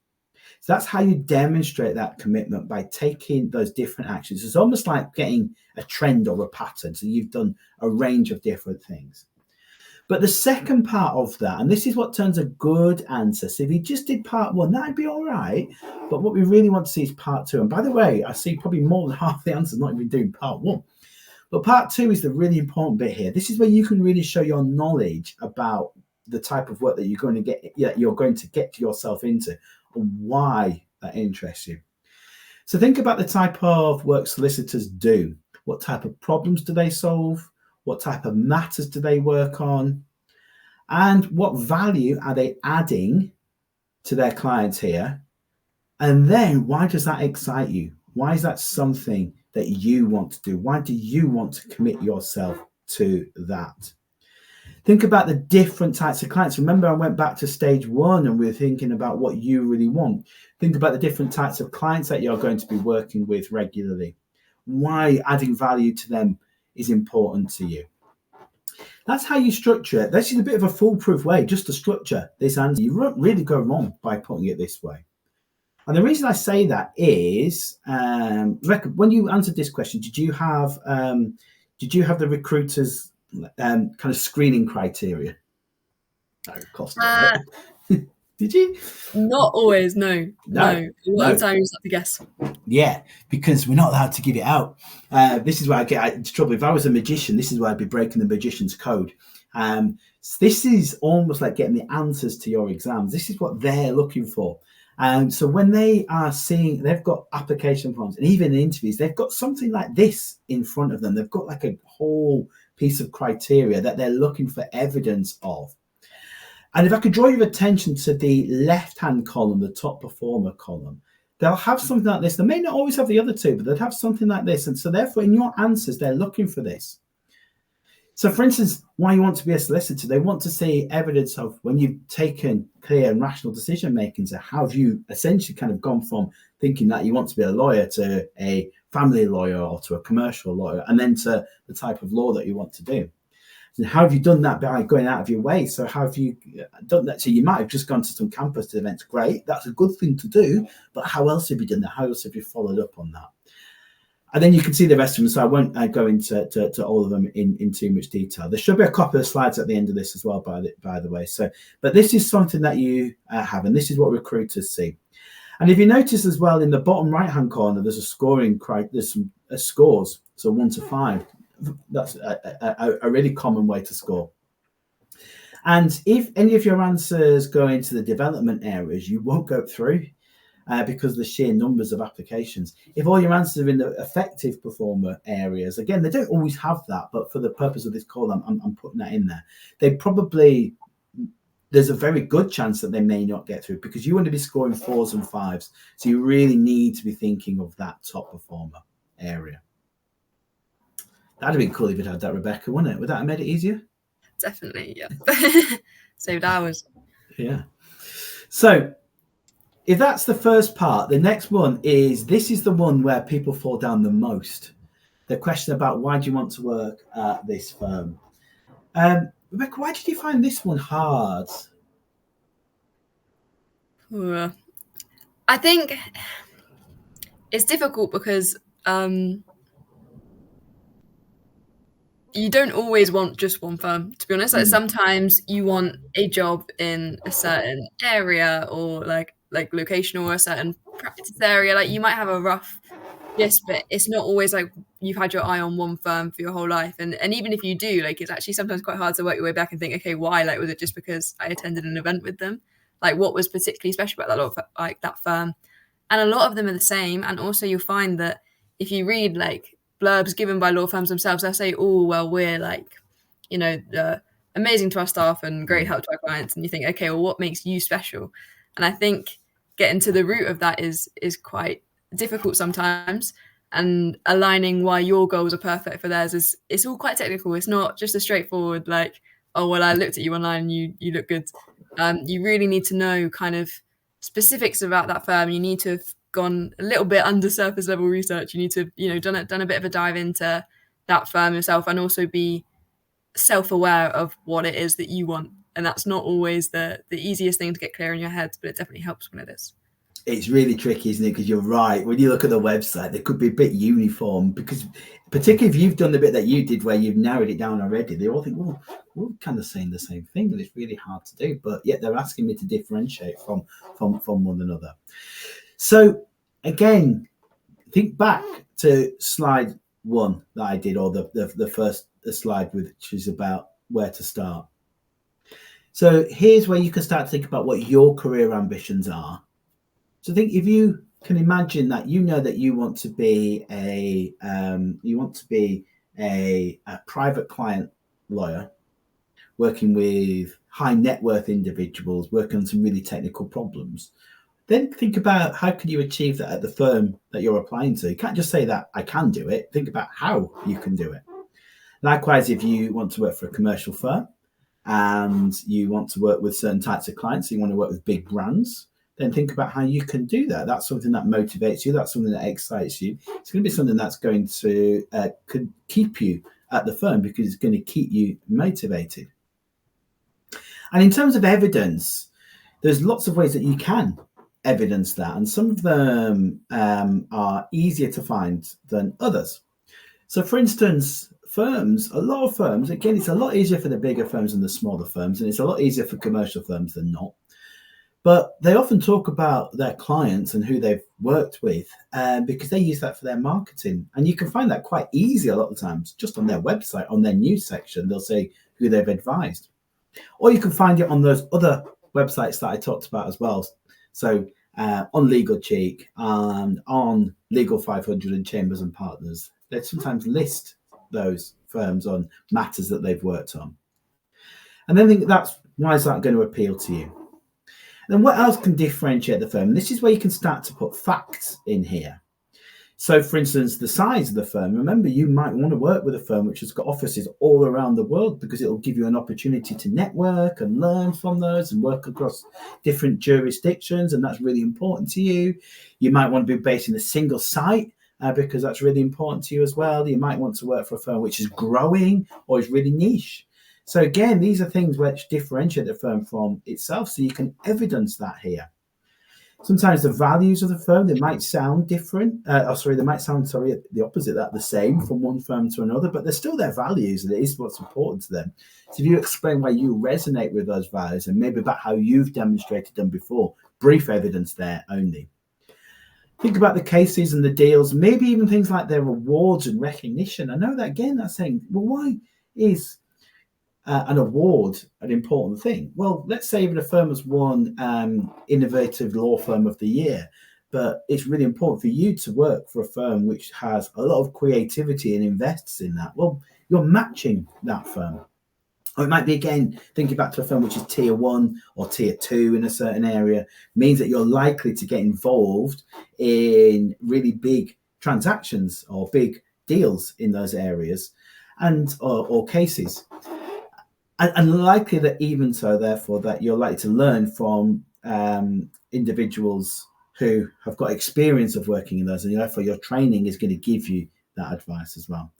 So that's how you demonstrate that commitment, by taking those different actions. It's almost like getting a trend or a pattern. So you've done a range of different things. But the second part of that, and this is what turns a good answer. So if you just did part one, that'd be all right. But what we really want to see is part two. And by the way, I see probably more than half the answers not even doing part one. But part two is the really important bit here. This is where you can really show your knowledge about the type of work that you're going to get yourself into, and why that interests you. So think about the type of work solicitors do. What type of problems do they solve? What type of matters do they work on? And what value are they adding to their clients here? And then, why does that excite you? Why is that something that you want to do? Why do you want to commit yourself to that? Think about the different types of clients. Remember, I went back to stage one and we're thinking about what you really want. Think about the different types of clients that you're going to be working with regularly. Why adding value to them is important to you. That's how you structure it. This is a bit of a foolproof way just to structure this answer. You won't really go wrong by putting it this way. And the reason I say that is, Rebecca, when you answered this question, did you have the recruiters kind of screening criteria? Did you? Not always, no. A lot of time you just have to guess. Yeah, because we're not allowed to give it out. This is where I get into trouble. If I was a magician, this is where I'd be breaking the magician's code. This is almost like getting the answers to your exams. This is what they're looking for. So when they are seeing, they've got application forms, and even in interviews, they've got something like this in front of them. They've got like a whole piece of criteria that they're looking for evidence of. And if I could draw your attention to the left-hand column, the top performer column, they'll have something like this. They may not always have the other two, but they'll have something like this. And so therefore, in your answers, they're looking for this. So, for instance, why you want to be a solicitor, they want to see evidence of when you've taken clear and rational decision making. So, how have you essentially kind of gone from thinking that you want to be a lawyer to a family lawyer or to a commercial lawyer, and then to the type of law that you want to do? And how have you done that by going out of your way? So, how have you done that? So, you might have just gone to some campus events. Great, that's a good thing to do. But how else have you done that? How else have you followed up on that? And then you can see the rest of them. So I won't go into to all of them in too much detail. There should be a couple of slides at the end of this as well, by the way. So, but this is something that you have, and this is what recruiters see. And if you notice as well, in the bottom right-hand corner, there's a scoring. There's some scores, so 1 to 5. That's a really common way to score. And if any of your answers go into the development areas, you won't go through. Because of the sheer numbers of applications. If all your answers are in the effective performer areas, again, they don't always have that, but for the purpose of this call, I'm putting that in there. There's a very good chance that they may not get through because you want to be scoring 4s and 5s. So you really need to be thinking of that top performer area. That'd have been cool if you'd had that, Rebecca, wouldn't it? Would that have made it easier? Definitely, yeah. Saved hours. Yeah. So, if that's the first part, the next one is, this is the one where people fall down the most. The question about why do you want to work at this firm? Rebecca, why did you find this one hard? I think it's difficult because you don't always want just one firm, to be honest. Like sometimes you want a job in a certain area or like location or a certain practice area. Like you might have a rough gist, but it's not always like you've had your eye on one firm for your whole life. And even if you do, like it's actually sometimes quite hard to work your way back and think, okay, why? Like was it just because I attended an event with them? Like what was particularly special about that firm? And a lot of them are the same. And also you'll find that if you read like blurbs given by law firms themselves, they'll say, oh, well, we're like, amazing to our staff and great help to our clients. And you think, okay, well, what makes you special? And I think getting to the root of that is quite difficult sometimes. And aligning why your goals are perfect for theirs it's all quite technical. It's not just a straightforward like, oh, well, I looked at you online and you look good. You really need to know kind of specifics about that firm. You need to have gone a little bit under surface level research. You need to, done a bit of a dive into that firm yourself and also be self-aware of what it is that you want. And that's not always the easiest thing to get clear in your head, but it definitely helps when it is. It's really tricky, isn't it? Because you're right. When you look at the website, they could be a bit uniform because particularly if you've done the bit that you did where you've narrowed it down already, they all think, well, we're kind of saying the same thing and it's really hard to do. But yet they're asking me to differentiate from one another. So again, think back to slide 1 that I did, or the first slide which is about where to start. So here's where you can start to think about what your career ambitions are. So think if you can imagine that you know that you want to be a private client lawyer working with high net worth individuals, working on some really technical problems. Then think about how can you achieve that at the firm that you're applying to. You can't just say that I can do it. Think about how you can do it. Likewise, if you want to work for a commercial firm and you want to work with certain types of clients, so you want to work with big brands, then think about how you can do that. That's something that motivates you. That's something that excites you. It's going to be something that's going to could keep you at the firm because it's going to keep you motivated. And in terms of evidence, there's lots of ways that you can evidence that, and some of them are easier to find than others. So for instance, a lot of firms, again, it's a lot easier for the bigger firms than the smaller firms, and it's a lot easier for commercial firms than not. But they often talk about their clients and who they've worked with because they use that for their marketing. And you can find that quite easy a lot of the times, just on their website, on their news section, they'll say who they've advised. Or you can find it on those other websites that I talked about as well. So on Legal Cheek and on Legal 500 and Chambers and Partners, they sometimes list those firms on matters that they've worked on. And then think why is that going to appeal to you? Then what else can differentiate the firm? And this is where you can start to put facts in here. So, for instance, the size of the firm, remember, you might want to work with a firm which has got offices all around the world because it'll give you an opportunity to network and learn from those and work across different jurisdictions. And that's really important to you. You might want to be based in a single site because that's really important to you as well. You might want to work for a firm which is growing or is really niche. So again, these are things which differentiate the firm from itself. So you can evidence that here. Sometimes the values of the firm, they might sound different. They might sound, the opposite, that the same from one firm to another, but they're still their values, and it is what's important to them. So if you explain why you resonate with those values and maybe about how you've demonstrated them before, brief evidence there only. Think about the cases and the deals, maybe even things like their awards and recognition. I know that, again, that's saying, well, why is an award an important thing? Well, let's say even a firm has won Innovative Law Firm of the Year, but it's really important for you to work for a firm which has a lot of creativity and invests in that. Well, you're matching that firm. Or it might be, again, thinking back to a firm which is tier 1 or tier 2 in a certain area, means that you're likely to get involved in really big transactions or big deals in those areas and or cases. And likely that even so, therefore, that you're likely to learn from individuals who have got experience of working in those, and therefore your training is going to give you that advice as well.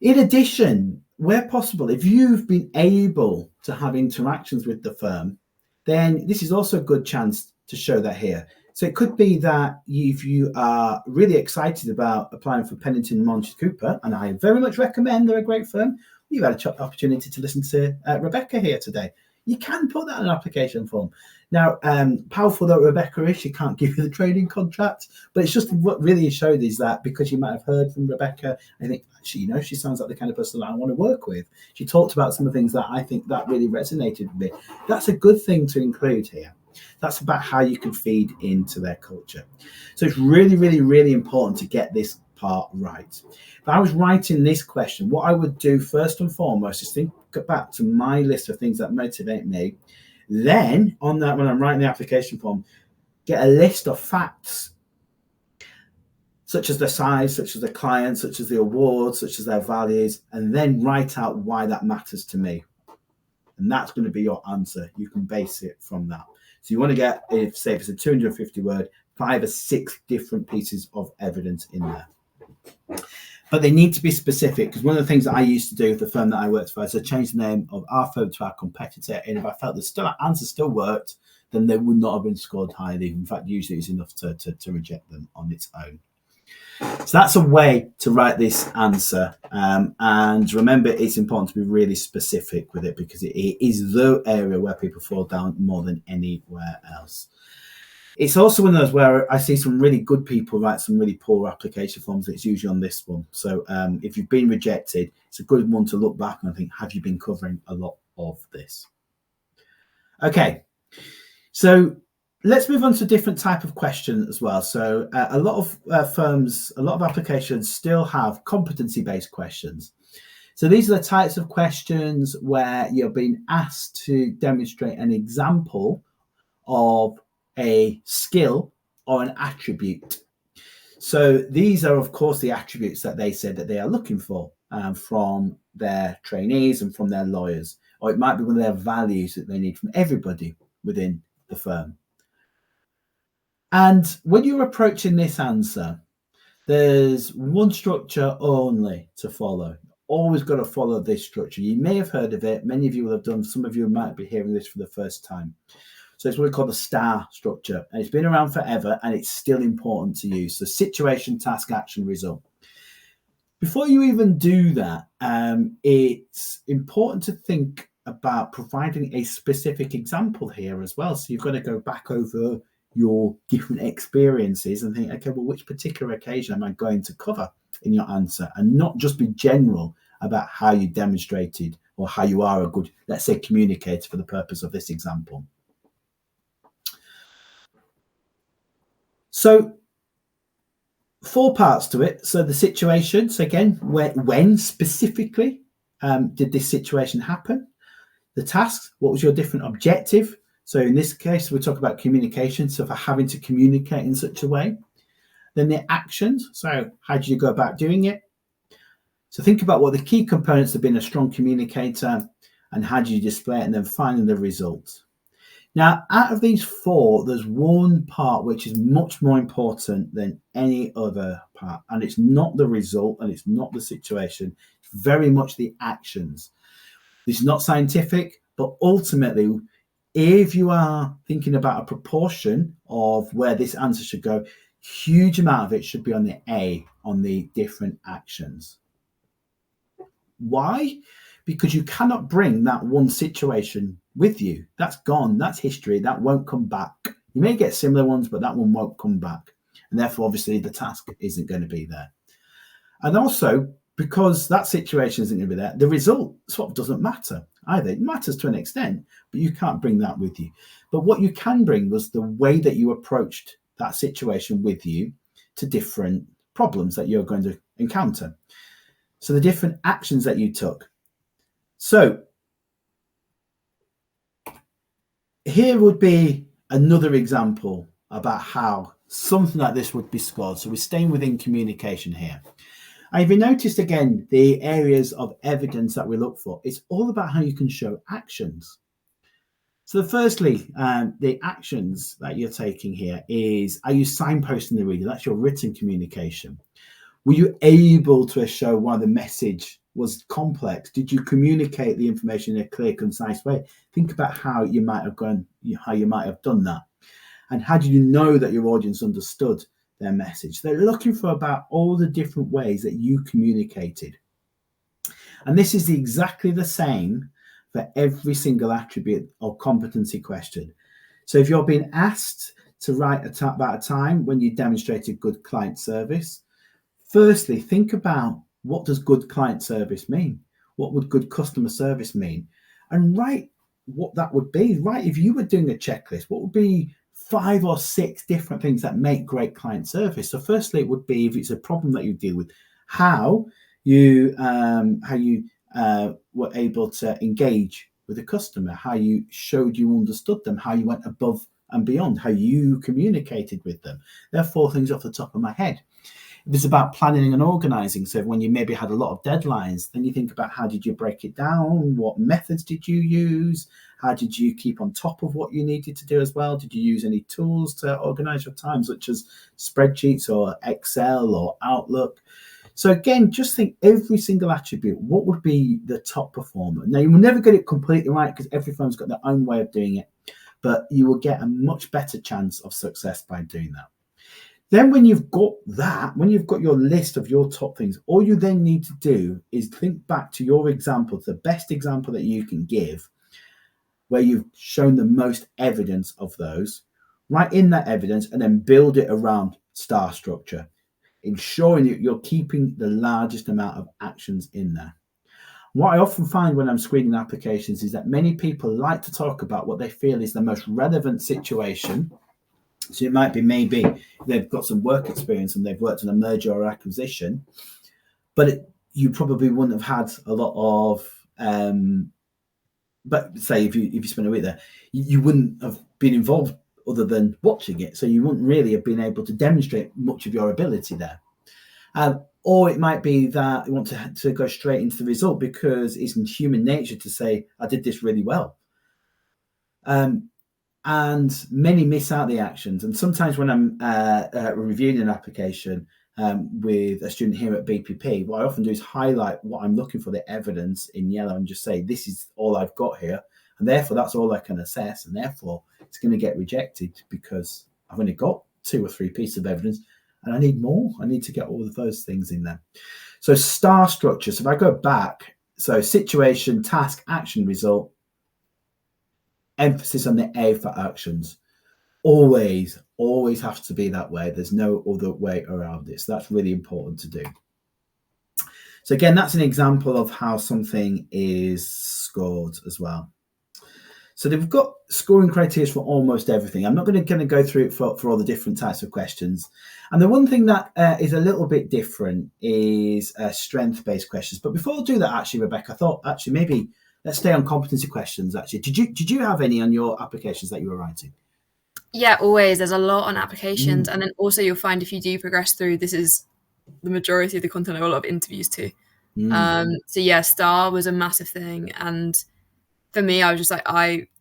In addition, where possible, if you've been able to have interactions with the firm, then this is also a good chance to show that here. So it could be that if you are really excited about applying for Pennington Montague Cooper, and I very much recommend, they're a great firm, you've had an opportunity to listen to Rebecca here today. You can put that in an application form. Now, powerful though Rebecca is, she can't give you the training contract, but it's just what really showed is that because you might have heard from Rebecca, I think she sounds like the kind of person that I want to work with. She talked about some of the things that I think that really resonated with me. That's a good thing to include here. That's about how you can feed into their culture. So it's really, really, really important to get this part right. If I was writing this question, what I would do first and foremost is think back to my list of things that motivate me. Then on that, when I'm writing the application form, get a list of facts, such as the size, such as the client, such as the awards, such as their values, and then write out why that matters to me. And that's going to be your answer. You can base it from that. So you want to get, if it's a 250 word, 5 or 6 different pieces of evidence in there. But they need to be specific, because one of the things that I used to do with the firm that I worked for is I changed the name of our firm to our competitor. And if I felt the answer still worked, then they would not have been scored highly. In fact, usually it's enough to reject them on its own. So that's a way to write this answer. And remember, it's important to be really specific with it, because it is the area where people fall down more than anywhere else. It's also one of those where I see some really good people write some really poor application forms. It's usually on this one. So if you've been rejected, it's a good one to look back and think, have you been covering a lot of this? Okay, so let's move on to a different type of question as well. So a lot of firms, a lot of applications still have competency-based questions. So these are the types of questions where you're being asked to demonstrate an example of a skill or an attribute. So these are, of course, the attributes that they said that they are looking for from their trainees and from their lawyers, or it might be one of their values that they need from everybody within the firm. And when you're approaching this answer, there's one structure only to follow. Always got to follow this structure. You may have heard of it. Many of you will have done. Some of you might be hearing this for the first time. So it's what we call the STAR structure. And it's been around forever, and it's still important to use. So situation, task, action, result. Before you even do that, it's important to think about providing a specific example here as well. So you've got to go back over your different experiences and think, okay, well, which particular occasion am I going to cover in your answer, and not just be general about how you demonstrated or how you are a good, let's say, communicator for the purpose of this example. So 4 parts to it. So the situation. So again, when specifically did this situation happen? The tasks. What was your different objective? So in this case, we're talking about communication. So for having to communicate in such a way. Then the actions. So how do you go about doing it? So think about what the key components of being a strong communicator and how do you display it, and then finally the results. Now, out of these four, there's one part which is much more important than any other part, and it's not the result and it's not the situation. It's very much the actions. This is not scientific, but ultimately, if you are thinking about a proportion of where this answer should go, huge amount of it should be on the A, on the different actions. Why? Because you cannot bring that one situation with you. That's gone. That's history. That won't come back. You may get similar ones, but that one won't come back. And therefore, obviously, the task isn't going to be there. And also, because that situation isn't going to be there, the result sort of doesn't matter either. It matters to an extent, but you can't bring that with you. But what you can bring was the way that you approached that situation with you to different problems that you're going to encounter. So the different actions that you took. So here would be another example about how something like this would be scored. So we're staying within communication here. And if you noticed again, the areas of evidence that we look for, it's all about how you can show actions. So firstly, the actions that you're taking here is, are you signposting the reader? That's your written communication. Were you able to show why the message was complex? Did you communicate the information in a clear, concise way? Think about how you might have done that. And how did you know that your audience understood their message? They're looking for about all the different ways that you communicated. And this is exactly the same for every single attribute or competency question. So if you're being asked to write about a time when you demonstrated good client service, firstly, think about, what does good client service mean? What would good customer service mean? And write what that would be. Right, if you were doing a checklist, what would be 5 or 6 different things that make great client service? So firstly, it would be, if it's a problem that you deal with, how you were able to engage with a customer, how you showed you understood them, how you went above and beyond, how you communicated with them. There are 4 things off the top of my head. If it's about planning and organizing, so when you maybe had a lot of deadlines, then you think about, how did you break it down? What methods did you use? How did you keep on top of what you needed to do as well? Did you use any tools to organize your time, such as spreadsheets or Excel or Outlook? So again, just think every single attribute, what would be the top performer? Now, you will never get it completely right because every firm's got their own way of doing it, but you will get a much better chance of success by doing that. Then when you've got that, when you've got your list of your top things, all you then need to do is think back to your example, the best example that you can give, where you've shown the most evidence of those, write in that evidence and then build it around star structure, ensuring that you're keeping the largest amount of actions in there. What I often find when I'm screening applications is that many people like to talk about what they feel is the most relevant situation. So it might be, maybe they've got some work experience and they've worked on a merger or acquisition, but you probably wouldn't have had a lot of, but say if you spend a week there, you wouldn't have been involved other than watching it. So you wouldn't really have been able to demonstrate much of your ability there. Or it might be that you want to go straight into the result because it's in human nature to say, I did this really well. And many miss out the actions. And sometimes when I'm reviewing an application with a student here at BPP, what I often do is highlight what I'm looking for, the evidence in yellow, and just say, this is all I've got here. And therefore, that's all I can assess. And therefore, it's going to get rejected because I've only got 2 or 3 pieces of evidence and I need more. I need to get all of those things in there. So star structure. So if I go back, so situation, task, action, result, emphasis on the A for actions. Always have to be that way. There's no other way around it. So that's really important to do. So again, that's an example of how something is scored as well. So they've got scoring criteria for almost everything. I'm not going to go through it for all the different types of questions. And the one thing that is a little bit different is strength-based questions. But before I do that, actually, Rebecca, I thought actually maybe let's stay on competency questions. Actually, did you have any on your applications that you were writing? Yeah, always. There's a lot on applications. And then also you'll find if you do progress through, this is the majority of the content of a lot of interviews too. So yeah, STAR was a massive thing. And for me, I was just like,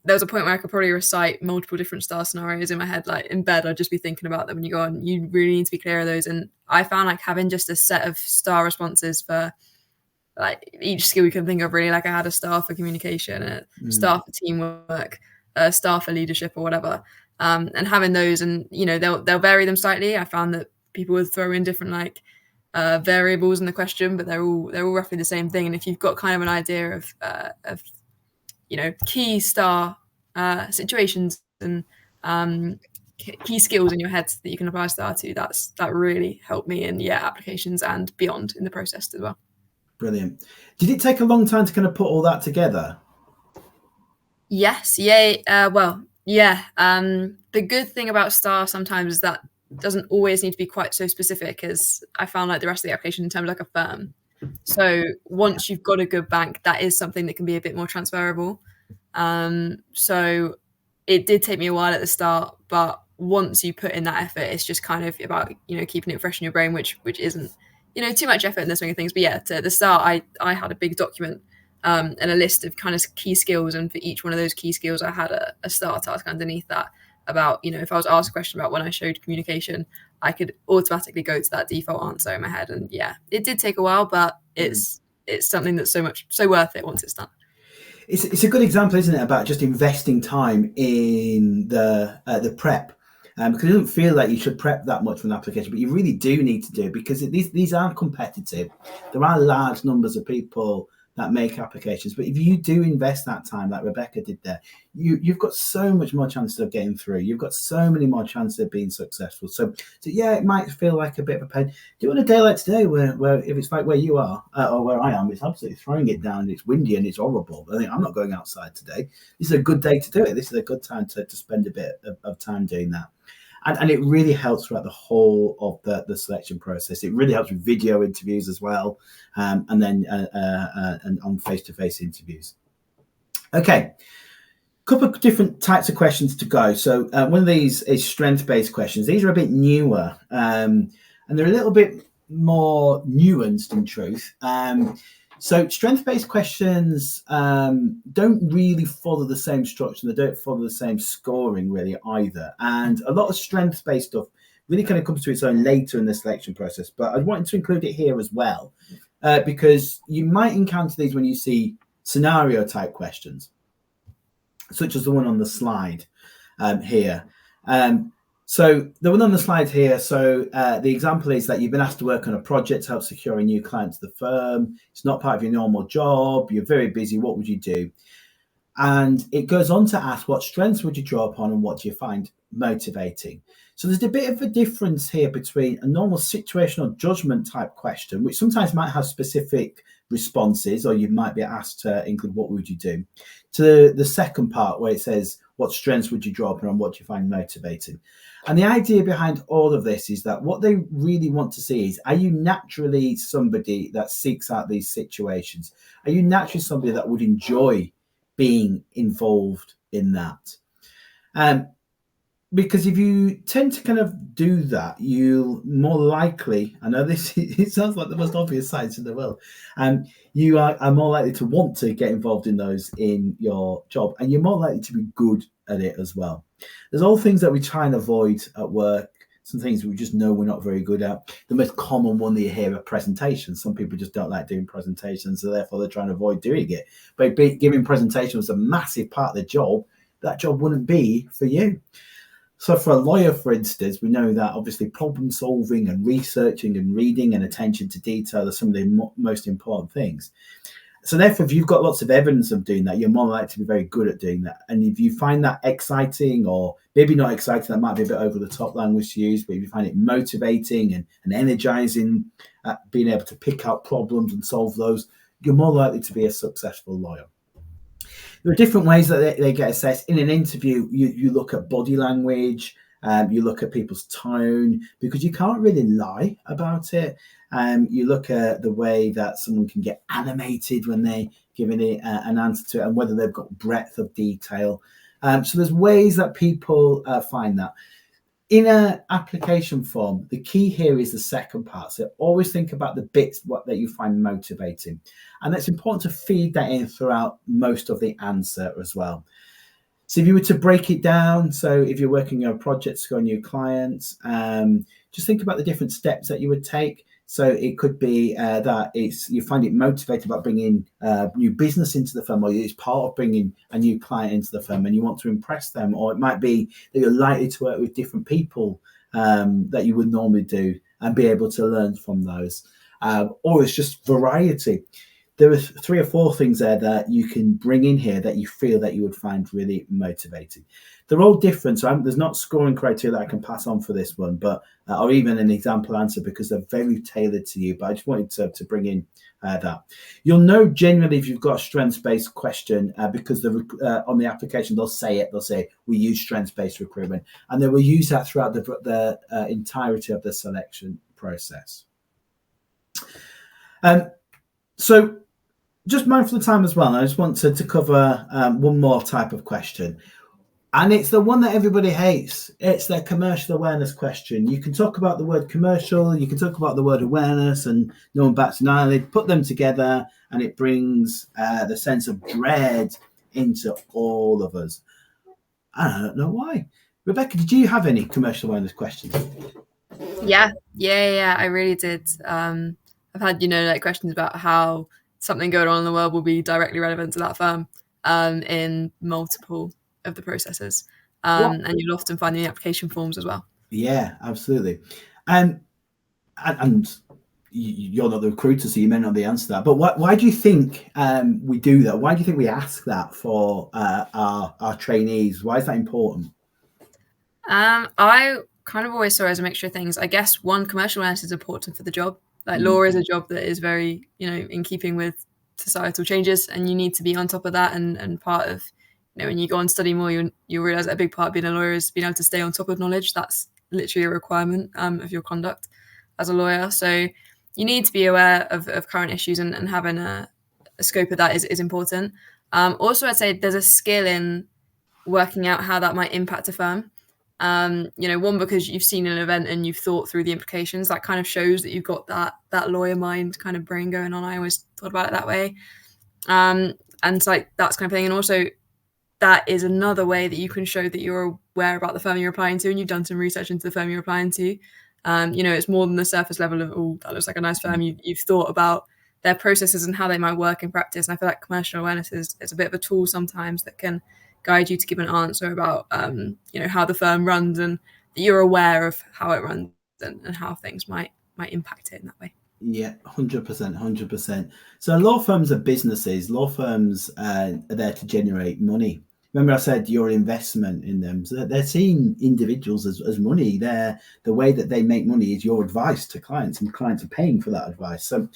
there was a point where I could probably recite multiple different STAR scenarios in my head. Like in bed, I'd just be thinking about them when you go on. You really need to be clear of those. And I found like having just a set of STAR responses for like each skill you can think of, really. Like I had a STAR for communication, a STAR for teamwork, a STAR for leadership or whatever. And having those, and they'll vary them slightly. I found that people would throw in different like variables in the question, but they're all roughly the same thing. And if you've got kind of an idea of key STAR situations and key skills in your head that you can apply STAR to, that really helped me in applications and beyond in the process as well. Brilliant. Did it take a long time to kind of put all that together? Yes. Yeah. The good thing about STAR sometimes is that it doesn't always need to be quite so specific as I found like the rest of the application in terms of like a firm. So once you've got a good bank, that is something that can be a bit more transferable. So it did take me a while at the start, but once you put in that effort, it's just kind of about, keeping it fresh in your brain, which isn't, too much effort in the swing of things. But yeah, to the start, I had a big document and a list of kind of key skills. And for each one of those key skills, I had a STAR task underneath that about, if I was asked a question about when I showed communication, I could automatically go to that default answer in my head. And yeah, it did take a while, but it's something that's so worth it once it's done. It's a good example, isn't it, about just investing time in the prep, because it doesn't feel like you should prep that much for an application, but you really do need to do it because these are competitive. There are large numbers of people that make applications, but if you do invest that time, like Rebecca did there, you've got so much more chance of getting through. You've got so many more chances of being successful. So yeah, it might feel like a bit of a pain. Do you want a day like today where if it's like where you are or where I am, it's absolutely throwing it down, and it's windy and it's horrible. I think I'm not going outside today. This is a good day to do it. This is a good time to spend a bit of time doing that. And it really helps throughout the whole of the selection process. It really helps with video interviews as well, and then and on face-to-face interviews. Okay, couple of different types of questions to go. So one of these is strength-based questions. These are a bit newer, and they're a little bit more nuanced in truth. So strength-based questions don't really follow the same structure. They don't follow the same scoring really either. And a lot of strength-based stuff really kind of comes to its own later in the selection process. But I wanted to include it here as well, because you might encounter these when you see scenario type questions, such as the one on the slide here. So the one on the slide here, so the example is that you've been asked to work on a project to help secure a new client to the firm. It's not part of your normal job. You're very busy. What would you do? And it goes on to ask, what strengths would you draw upon and what do you find motivating? So there's a bit of a difference here between a normal situational judgment type question, which sometimes might have specific responses, or you might be asked to include what would you do, to the second part where it says, what strengths would you draw upon and what do you find motivating? And the idea behind all of this is that what they really want to see is, are you naturally somebody that seeks out these situations? Are you naturally somebody that would enjoy being involved in that? Because if you tend to kind of do that, you'll more likely, I know this, it sounds like the most obvious science in the world, you are more likely to want to get involved in those in your job, and you're more likely to be good at it as well. There's all things that we try and avoid at work, some things we just know we're not very good at. The most common one that you hear are presentations. Some people just don't like doing presentations, so therefore they're trying to avoid doing it. But if giving presentations was a massive part of the job, that job wouldn't be for you. So for a lawyer, for instance, we know that obviously problem solving and researching and reading and attention to detail are some of the most important things. So therefore, if you've got lots of evidence of doing that, you're more likely to be very good at doing that. And if you find that exciting, or maybe not exciting, that might be a bit over the top language to use, but if you find it motivating and energizing, being able to pick out problems and solve those, you're more likely to be a successful lawyer. There are different ways that they get assessed. In an interview, you look at body language, you look at people's tone, because you can't really lie about it. You look at the way that someone can get animated when they're giving it an answer to it, and whether they've got breadth of detail. So there's ways that people find that. In an application form, the key here is the second part. So always think about the bits that you find motivating. And it's important to feed that in throughout most of the answer as well. So if you were to break it down, so if you're working on a project to go on new clients, just think about the different steps that you would take. So it could be that you find it motivated about bringing new business into the firm, or it's part of bringing a new client into the firm and you want to impress them. Or it might be that you're likely to work with different people that you would normally do and be able to learn from those. Or it's just variety. There are 3 or 4 things there that you can bring in here that you feel that you would find really motivating. They're all different, so there's not scoring criteria that I can pass on for this one, but or even an example answer, because they're very tailored to you. But I just wanted to bring in that. You'll know generally if you've got a strengths-based question because on the application they'll say we use strengths-based recruitment, and they will use that throughout the entirety of the selection process. So just mindful of time as well, I just want to cover one more type of question. And it's the one that everybody hates. It's the commercial awareness question. You can talk about the word commercial, you can talk about the word awareness, and no one bats an eyelid. Put them together and it brings the sense of dread into all of us. I don't know why. Rebecca, did you have any commercial awareness questions? Yeah, I really did. I've had, like questions about how something going on in the world will be directly relevant to that firm in multiple of the processes. And you'll often find in the application forms as well. Yeah, absolutely. And you're not the recruiter, so you may not be the answer to that. But why do you think we do that? Why do you think we ask that for our trainees? Why is that important? I kind of always saw it as a mixture of things. I guess one, commercial awareness is important for the job. Like law is a job that is very, in keeping with societal changes, and you need to be on top of that. And part of, when you go on study more, you realize that a big part of being a lawyer is being able to stay on top of knowledge. That's literally a requirement of your conduct as a lawyer. So you need to be aware of current issues, and having a scope of that is important. Also, I'd say there's a skill in working out how that might impact a firm. One, because you've seen an event and you've thought through the implications. That kind of shows that you've got that lawyer mind kind of brain going on. I always thought about it that way. And it's like that's kind of thing. And also, that is another way that you can show that you're aware about the firm you're applying to and you've done some research into the firm you're applying to. It's more than the surface level of, oh, that looks like a nice firm. You've thought about their processes and how they might work in practice. And I feel like commercial awareness is a bit of a tool sometimes that can guide you to give an answer about, how the firm runs, and that you're aware of how it runs and how things might impact it in that way. Yeah, 100%. So law firms are businesses. Law firms are there to generate money. Remember I said your investment in them. So they're seeing individuals as money. The way that they make money is your advice to clients, and clients are paying for that advice. So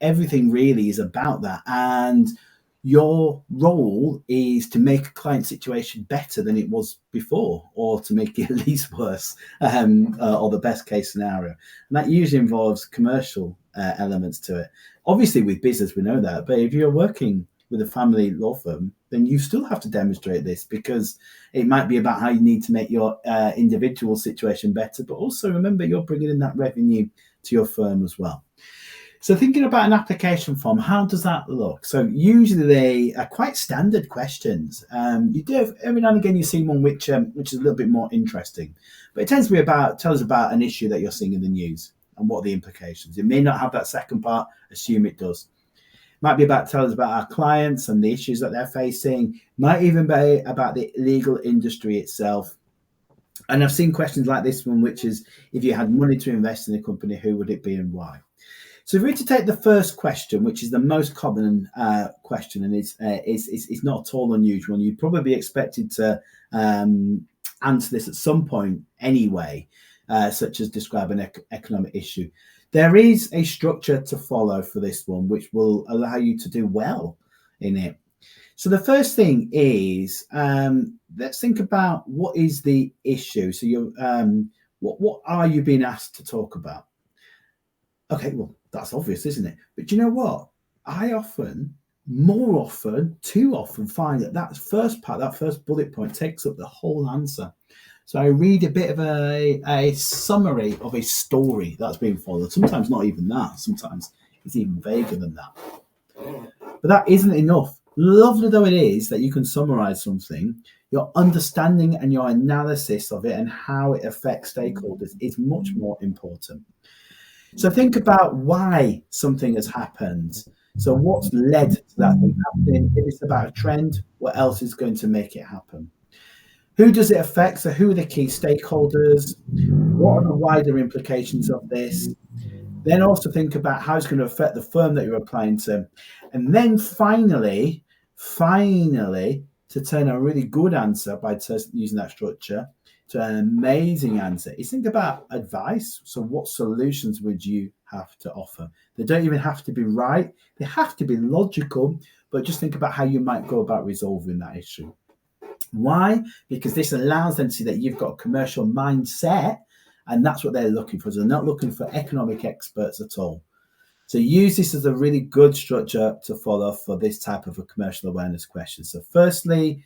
everything really is about that. And your role is to make a client situation better than it was before, or to make it at least worse, or the best case scenario. And that usually involves commercial elements to it. Obviously, with business, we know that. But if you're working with a family law firm, then you still have to demonstrate this, because it might be about how you need to make your individual situation better. But also remember, you're bringing in that revenue to your firm as well. So thinking about an application form, how does that look? So usually they are quite standard questions. You do every now and again you see one which is a little bit more interesting, but it tends to be tell us about an issue that you're seeing in the news and what are the implications. It may not have that second part. Assume it does. Might be about tell us about our clients and the issues that they're facing. Might even be about the legal industry itself. And I've seen questions like this one, which is, if you had money to invest in a company, who would it be and why? So if we were to take the first question, which is the most common question, and it's not at all unusual, and you'd probably be expected to answer this at some point anyway, such as describe an economic issue. There is a structure to follow for this one, which will allow you to do well in it. So the first thing is, let's think about what is the issue. So what are you being asked to talk about? Okay, well, that's obvious, isn't it? But you know what? I often more often, too often, find that that first part, that first bullet point takes up the whole answer. So I read a bit of a summary of a story that's being followed. Sometimes not even that. Sometimes it's even vaguer than that. But that isn't enough. Lovely though it is that you can summarize something, your understanding and your analysis of it and how it affects stakeholders is much more important. So think about why something has happened. So what's led to that thing happening? If it's about a trend, what else is going to make it happen? Who does it affect? So who are the key stakeholders? What are the wider implications of this? Then also think about how it's going to affect the firm that you're applying to. And then finally, to turn a really good answer by using that structure to an amazing answer is think about advice. So what solutions would you have to offer? They don't even have to be right. They have to be logical, but just think about how you might go about resolving that issue. Why? Because this allows them to see that you've got a commercial mindset, and that's what they're looking for. So they're not looking for economic experts at all. So use this as a really good structure to follow for this type of a commercial awareness question. So firstly,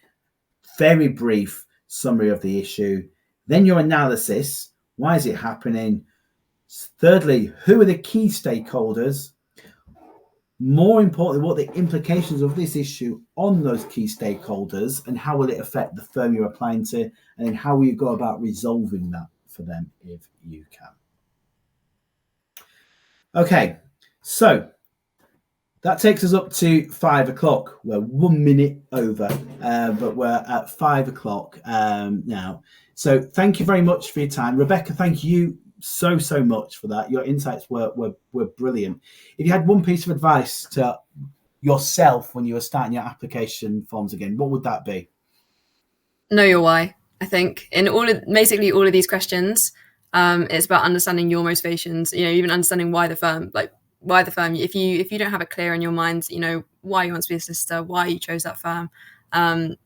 very brief summary of the issue. Then your analysis. Why is it happening? Thirdly, who are the key stakeholders? More importantly, what are the implications of this issue on those key stakeholders and how will it affect the firm you're applying to? And then how will you go about resolving that for them if you can? Okay, so that takes us up to 5 o'clock. We're 1 minute over, but we're at 5 o'clock now. So thank you very much for your time. Rebecca, thank you so much for that. Your insights were brilliant. If you had one piece of advice to yourself when you were starting your application forms again, what would that be? Know your why. I think in basically all of these questions, it's about understanding your motivations, even understanding why the firm, if you don't have it clear in your mind, why you want to be a solicitor, why you chose that firm,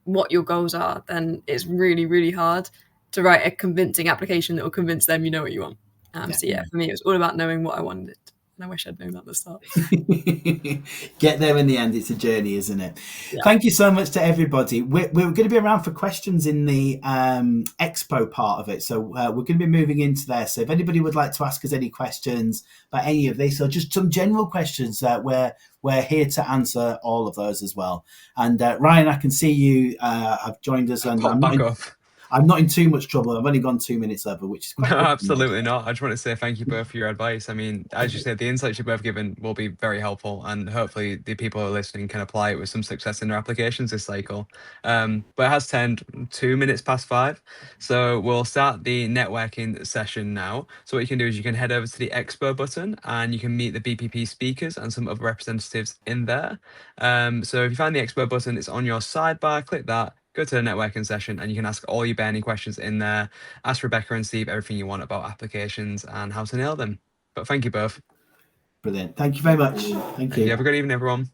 what your goals are, then it's really, really hard to write a convincing application that will convince them you know what you want. So for me, it was all about knowing what I wanted. And I wish I'd known that at the start. Get there in the end. It's a journey, isn't it? Yeah. Thank you so much to everybody. We're going to be around for questions in the expo part of it. So we're going to be moving into there. So if anybody would like to ask us any questions about any of this or just some general questions, we're here to answer all of those as well. And Ryan, I can see you have joined us. And I'm not in too much trouble. I've only gone 2 minutes over, which is quite No, absolutely not. I just want to say thank you both for your advice. I mean, as you said, the insights you've both given will be very helpful, and hopefully the people who are listening can apply it with some success in their applications this cycle. But it has turned 2 minutes past 5, so we'll start the networking session now. So what you can do is you can head over to the Expo button, and you can meet the BPP speakers and some other representatives in there. So if you find the Expo button, it's on your sidebar. Click that. Go to the networking session and you can ask all your burning questions in there. Ask Rebecca and Steve everything you want about applications and how to nail them. But thank you both. Brilliant. Thank you very much. Thank you. Have a good evening, everyone.